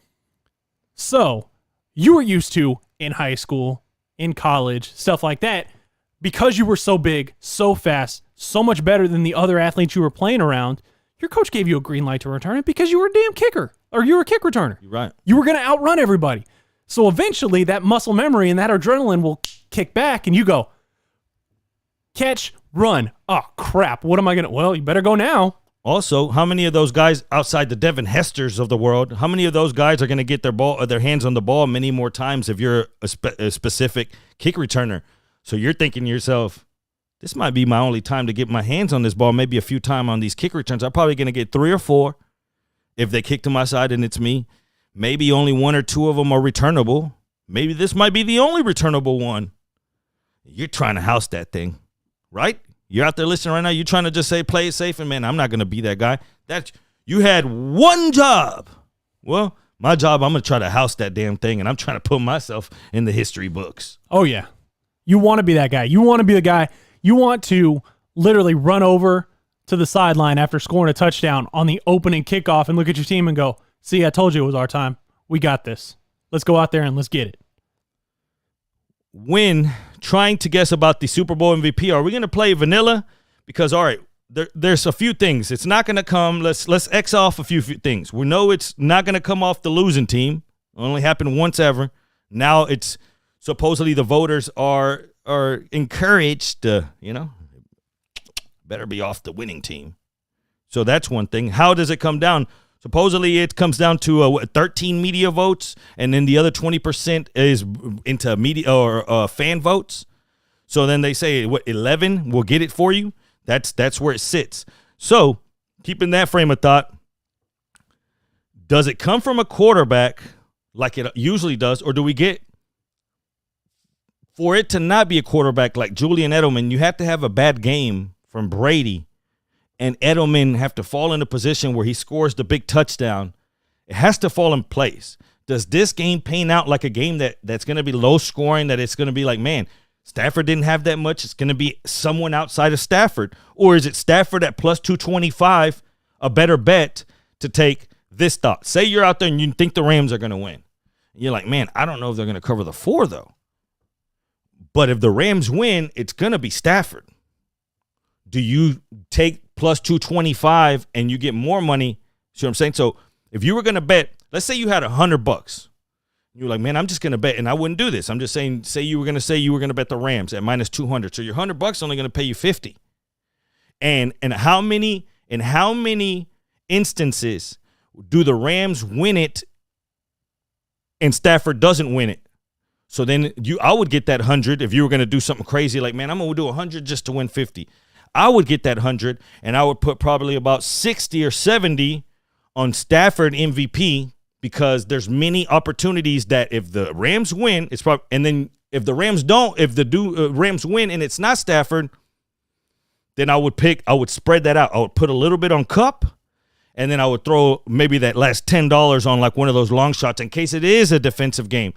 So, you were used to in high school, in college, stuff like that, because you were so big, so fast, so much better than the other athletes you were playing around, your coach gave you a green light to return it because you were a damn kicker, or you were a kick returner. You're right. You were going to outrun everybody. So eventually that muscle memory and that adrenaline will kick back and you go, catch, run. Oh, crap. What am I going to? Well, you better go now. Also, how many of those guys outside the Devin Hesters of the world, how many of those guys are going to get their hands on the ball many more times if you're a specific kick returner? So you're thinking to yourself, this might be my only time to get my hands on this ball, maybe a few times on these kick returns. I'm probably going to get 3 or 4 if they kick to my side and it's me. Maybe only 1 or 2 of them are returnable. Maybe this might be the only returnable one. You're trying to house that thing, right? You're out there listening right now. You're trying to just say play it safe, and man, I'm not going to be that guy. You had one job. Well, my job, I'm going to try to house that damn thing, and I'm trying to put myself in the history books. Oh, yeah. You want to be that guy. You want to be the guy. You want to literally run over to the sideline after scoring a touchdown on the opening kickoff and look at your team and go, see, I told you it was our time. We got this. Let's go out there and let's get it. When trying to guess about the Super Bowl MVP, are we going to play vanilla? Because, all right, there's a few things. It's not going to come. Let's X off a few things. We know it's not going to come off the losing team. It only happened once ever. Now it's supposedly the voters are encouraged to, better be off the winning team. So that's one thing. How does it come down? Supposedly it comes down to 13 media votes, and then the other 20% is into media or fan votes. So then they say 11 will get it for you. That's where it sits. So keeping that frame of thought, does it come from a quarterback like it usually does, or do we get for it to not be a quarterback like Julian Edelman? You have to have a bad game from Brady and Edelman have to fall in a position where he scores the big touchdown. It has to fall in place. Does this game pan out like a game that's going to be low scoring, that it's going to be like, man, Stafford didn't have that much, it's going to be someone outside of Stafford? Or is it Stafford at plus 225, a better bet to take this thought? Say you're out there and you think the Rams are going to win. You're like, man, I don't know if they're going to cover the 4, though. But if the Rams win, it's going to be Stafford. Do you take plus 225 and you get more money? See what I'm saying? So if you were going to bet, let's say you had $100. You're like, man, I'm just going to bet. And I wouldn't do this. I'm just saying, say you were going to bet the Rams at minus 200. So your $100 only going to pay you 50. And how many instances do the Rams win it and Stafford doesn't win it? So then I would get that 100 if you were going to do something crazy like, man, I'm going to do 100 just to win 50. I would get that 100, and I would put probably about 60 or 70 on Stafford MVP, because there's many opportunities that if the Rams win, it's probably, and then if the Rams don't, if the Rams win and it's not Stafford, then I would spread that out. I would put a little bit on Kupp, and then I would throw maybe that last $10 on like one of those long shots in case it is a defensive game.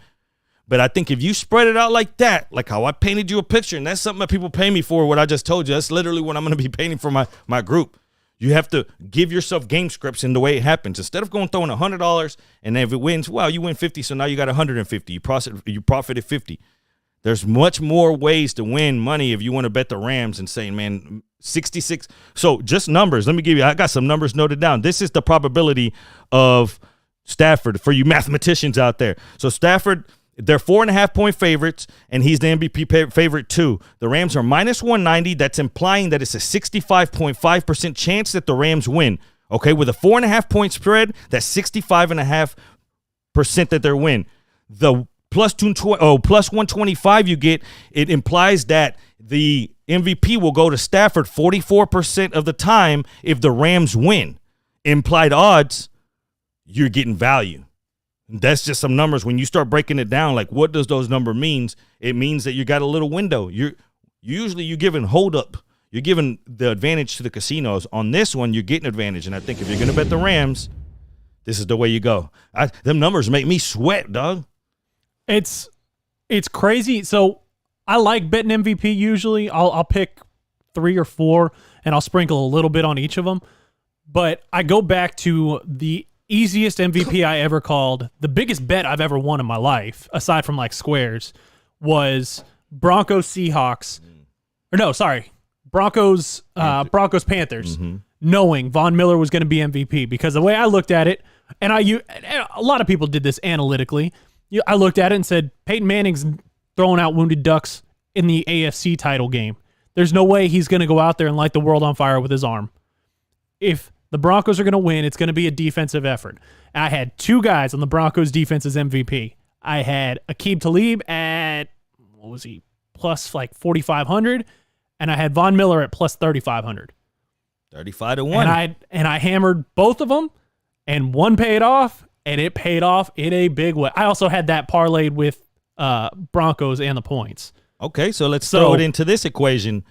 But I think if you spread it out like that, like how I painted you a picture, and that's something that people pay me for, what I just told you, that's literally what I'm going to be painting for my group. You have to give yourself game scripts in the way it happens. Instead of throwing $100, and then if it wins, wow, you win 50, so now you got 150. You profited 50. There's much more ways to win money if you want to bet the Rams and saying, man, 66. So just numbers. I got some numbers noted down. This is the probability of Stafford for you mathematicians out there. So Stafford, they're 4.5-point favorites, and he's the MVP favorite too. The Rams are minus 190. That's implying that it's a 65.5% chance that the Rams win. Okay, with a 4.5-point spread, that's 65.5% that they win. The plus 125 you get, it implies that the MVP will go to Stafford 44% of the time if the Rams win. Implied odds, you're getting value. That's just some numbers. When you start breaking it down, like what does those number means? It means that you got a little window. You're giving hold up. You're giving the advantage to the casinos. On this one, you're getting advantage. And I think if you're going to bet the Rams, this is the way you go. Them numbers make me sweat, dog. It's crazy. So I like betting MVP usually. I'll pick 3 or 4, and I'll sprinkle a little bit on each of them. But I go back to the easiest MVP I ever called, the biggest bet I've ever won in my life, aside from like squares, was Broncos Seahawks. Or no, sorry. Broncos Panthers, knowing Von Miller was going to be MVP, because the way I looked at it, and a lot of people did this analytically, I looked at it and said, Peyton Manning's throwing out wounded ducks in the AFC title game. There's no way he's going to go out there and light the world on fire with his arm. If the Broncos are going to win, it's going to be a defensive effort. I had 2 guys on the Broncos defense as MVP. I had Aqib Talib at, what was he, plus like 4,500, and I had Von Miller at plus 3,500. 35-1. And I hammered both of them, and one paid off, and it paid off in a big way. I also had that parlayed with Broncos and the points. Okay, so let's throw it into this equation.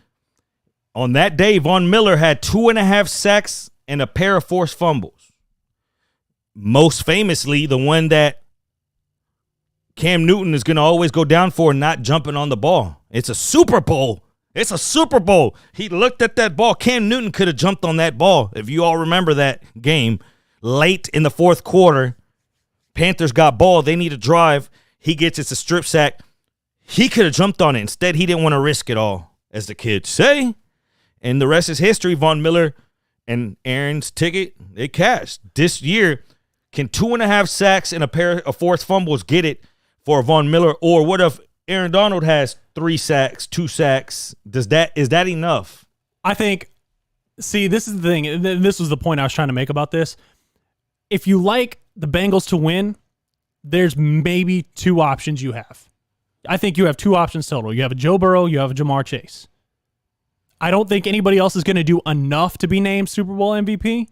On that day, Von Miller had 2.5 sacks and a pair of forced fumbles. Most famously, the one that Cam Newton is going to always go down for, not jumping on the ball. It's a Super Bowl. It's a Super Bowl. He looked at that ball. Cam Newton could have jumped on that ball. If you all remember that game, late in the fourth quarter, Panthers got ball. They need a drive. He gets it's a strip sack. He could have jumped on it. Instead, he didn't want to risk it all, as the kids say. And the rest is history. Von Miller and Aaron's ticket, they cashed. This year, can 2.5 sacks and a pair of forced fumbles get it for Von Miller? Or what if Aaron Donald has 3 sacks, 2 sacks? Is that enough? I think, see, this is the thing. This was the point I was trying to make about this. If you like the Bengals to win, there's maybe 2 options you have. I think you have 2 options total. You have a Joe Burrow, you have a Jamar Chase. I don't think anybody else is going to do enough to be named Super Bowl MVP.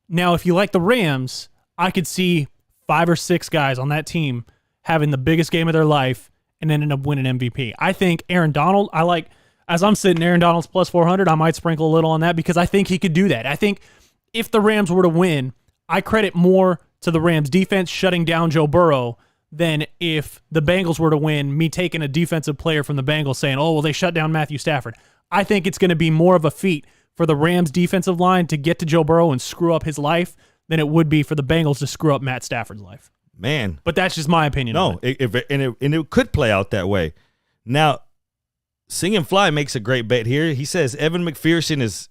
Now, if you like the Rams, I could see 5 or 6 guys on that team having the biggest game of their life and ended up winning MVP. I think Aaron Donald, as I'm sitting, Aaron Donald's plus 400, I might sprinkle a little on that because I think he could do that. I think if the Rams were to win, I credit more to the Rams defense shutting down Joe Burrow than if the Bengals were to win, me taking a defensive player from the Bengals saying, oh, well, they shut down Matthew Stafford. I think it's going to be more of a feat for the Rams defensive line to get to Joe Burrow and screw up his life than it would be for the Bengals to screw up Matt Stafford's life. Man. But that's just my opinion. No, it could play out that way. Now, Singing Fly makes a great bet here. He says Evan McPherson is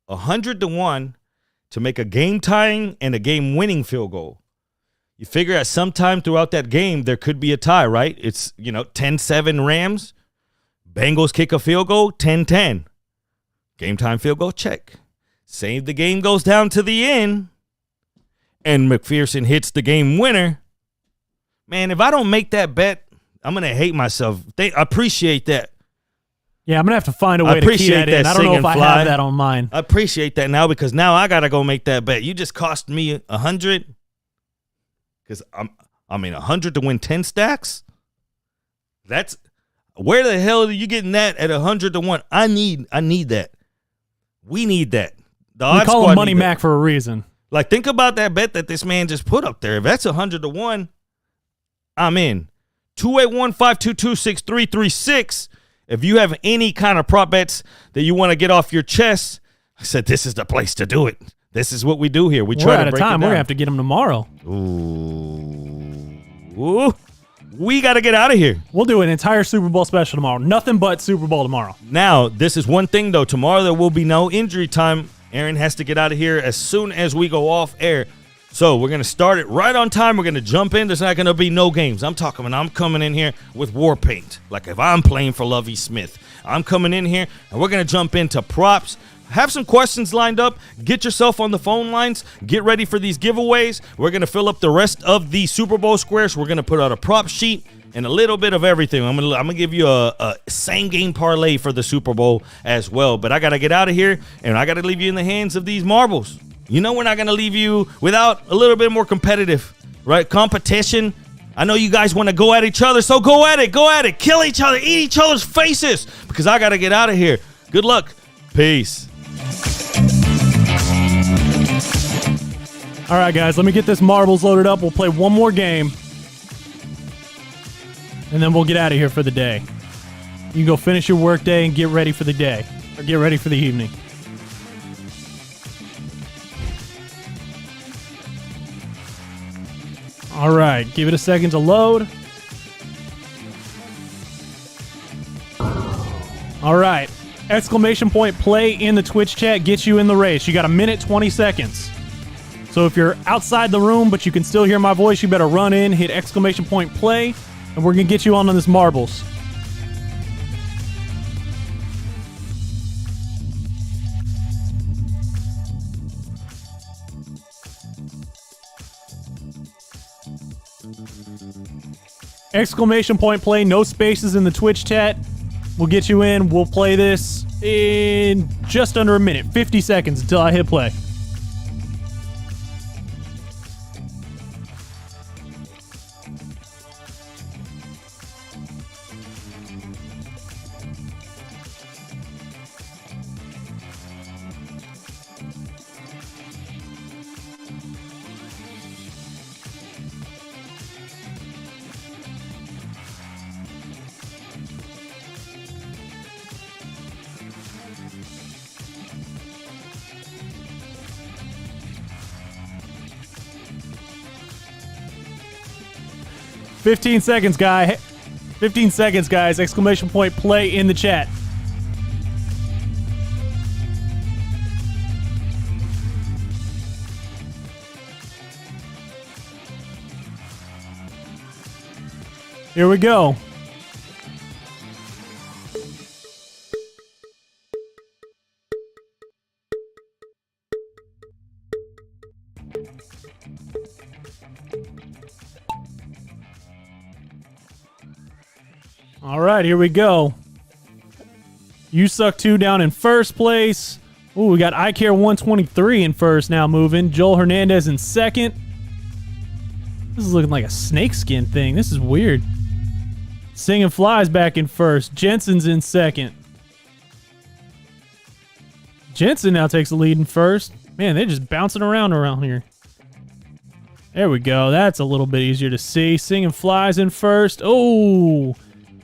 100-1 to make a game-tying and a game-winning field goal. You figure at some time throughout that game, there could be a tie, right? It's, 10-7 Rams. Bengals kick a field goal, 10-10. Game time field goal, check. Say the game goes down to the end and McPherson hits the game winner. Man, if I don't make that bet, I'm going to hate myself. I appreciate that. Yeah, I'm going to have to find a way to key appreciate that in. that I don't know sing if and I fly. have that on mine. I appreciate that now because now I got to go make that bet. You just cost me 100 because 100 to win 10 stacks? That's where the hell are you getting that at 100 to 1? I need that. We need that. The We odds call squad him Money need that. Mac for a reason. Like, think about that bet that this man just put up there. If that's 100 to 1, I'm in. 281-522-6336. If you have any kind of prop bets that you want to get off your chest, I said this is the place to do it. This is what we do here. We We're try out to of break time. it We're going to down. have to get him tomorrow. Ooh. We got to get out of here. We'll do an entire Super Bowl special tomorrow. Nothing but Super Bowl tomorrow. Now, this is one thing, though. Tomorrow there will be no injury time. Aaron has to get out of here as soon as we go off air. So we're going to start it right on time. We're going to jump in. There's not going to be no games. I'm coming in here with war paint. Like if I'm playing for Lovie Smith. I'm coming in here, and we're going to jump into props. Have some questions lined up. Get yourself on the phone lines. Get ready for these giveaways. We're going to fill up the rest of the Super Bowl squares. We're going to put out a prop sheet and a little bit of everything. I'm gonna give you a same game parlay for the Super Bowl as well. But I got to get out of here, and I got to leave you in the hands of these marbles. You know we're not going to leave you without a little bit more competitive, right? Competition. I know you guys want to go at each other, so go at it. Kill each other. Eat each other's faces because I got to get out of here. Good luck. Peace. All right, guys, let me get this marbles loaded up. We'll play one more game, and then we'll get out of here for the day. You can go finish your work day and get ready for the day, or get ready for the evening. All right, give it a second to load. All right, exclamation point play in the Twitch chat gets you in the race. You got a minute, 20 seconds. So if you're outside the room, but you can still hear my voice, you better run in, hit exclamation point play, and we're going to get you on this marbles. Exclamation point play, no spaces in the Twitch chat. We'll get you in. We'll play this in just under a minute, 50 seconds until I hit play. "15 seconds, guy. 15 seconds, guys. Exclamation point play in the chat." Here we go. All right, here we go. You Suck 2 down in first place. Ooh, we got I Care 123 in first now moving. Joel Hernandez in second. This is looking like a snakeskin thing. This is weird. Singing Flies back in first. Jensen's in second. Jensen now takes the lead in first. Man, they're just bouncing around here. There we go. That's a little bit easier to see. Singing Flies in first. Oh,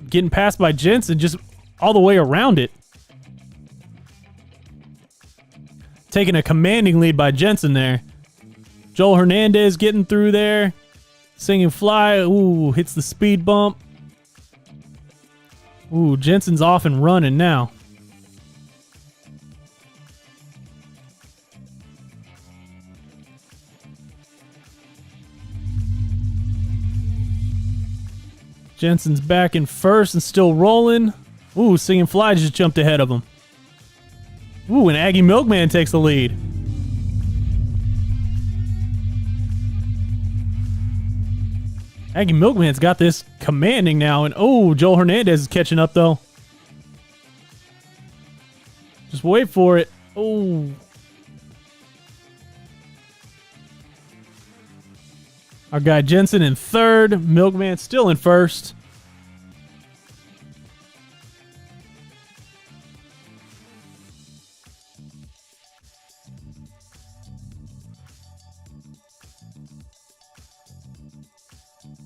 getting passed by Jensen just all the way around it. Taking a commanding lead by Jensen there. Joel Hernandez getting through there. Singing Fly. Ooh, hits the speed bump. Ooh, Jensen's off and running now. Jensen's back in first and still rolling. Ooh, Singing Fly just jumped ahead of him. Ooh, and Aggie Milkman takes the lead. Aggie Milkman's got this commanding now, and oh, Joel Hernandez is catching up though. Just wait for it. Oh. Our guy Jensen in third. Milkman still in first.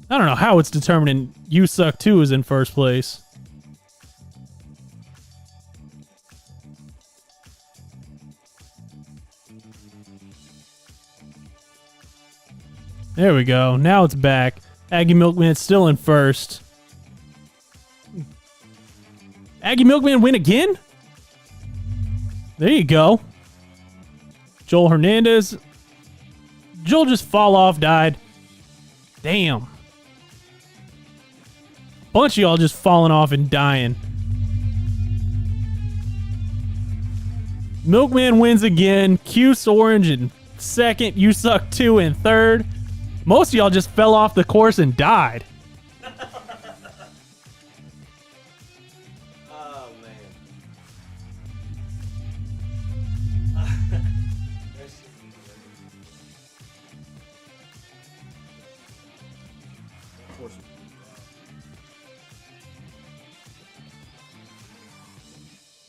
I don't know how it's determining You Suck 2 is in first place. There we go. Now it's back. Aggie Milkman still in first. Aggie Milkman win again? There you go. Joel Hernandez. Joel just fall off, died. Damn. Bunch of y'all just falling off and dying. Milkman wins again. Cuse Orange in second. You Suck 2 in third. Most of y'all just fell off the course and died. Oh, man.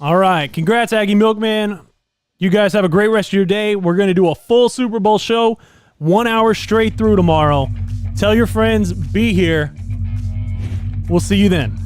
All right. Congrats, Aggie Milkman. You guys have a great rest of your day. We're going to do a full Super Bowl show, 1 hour straight through tomorrow. Tell your friends, be here. We'll see you then.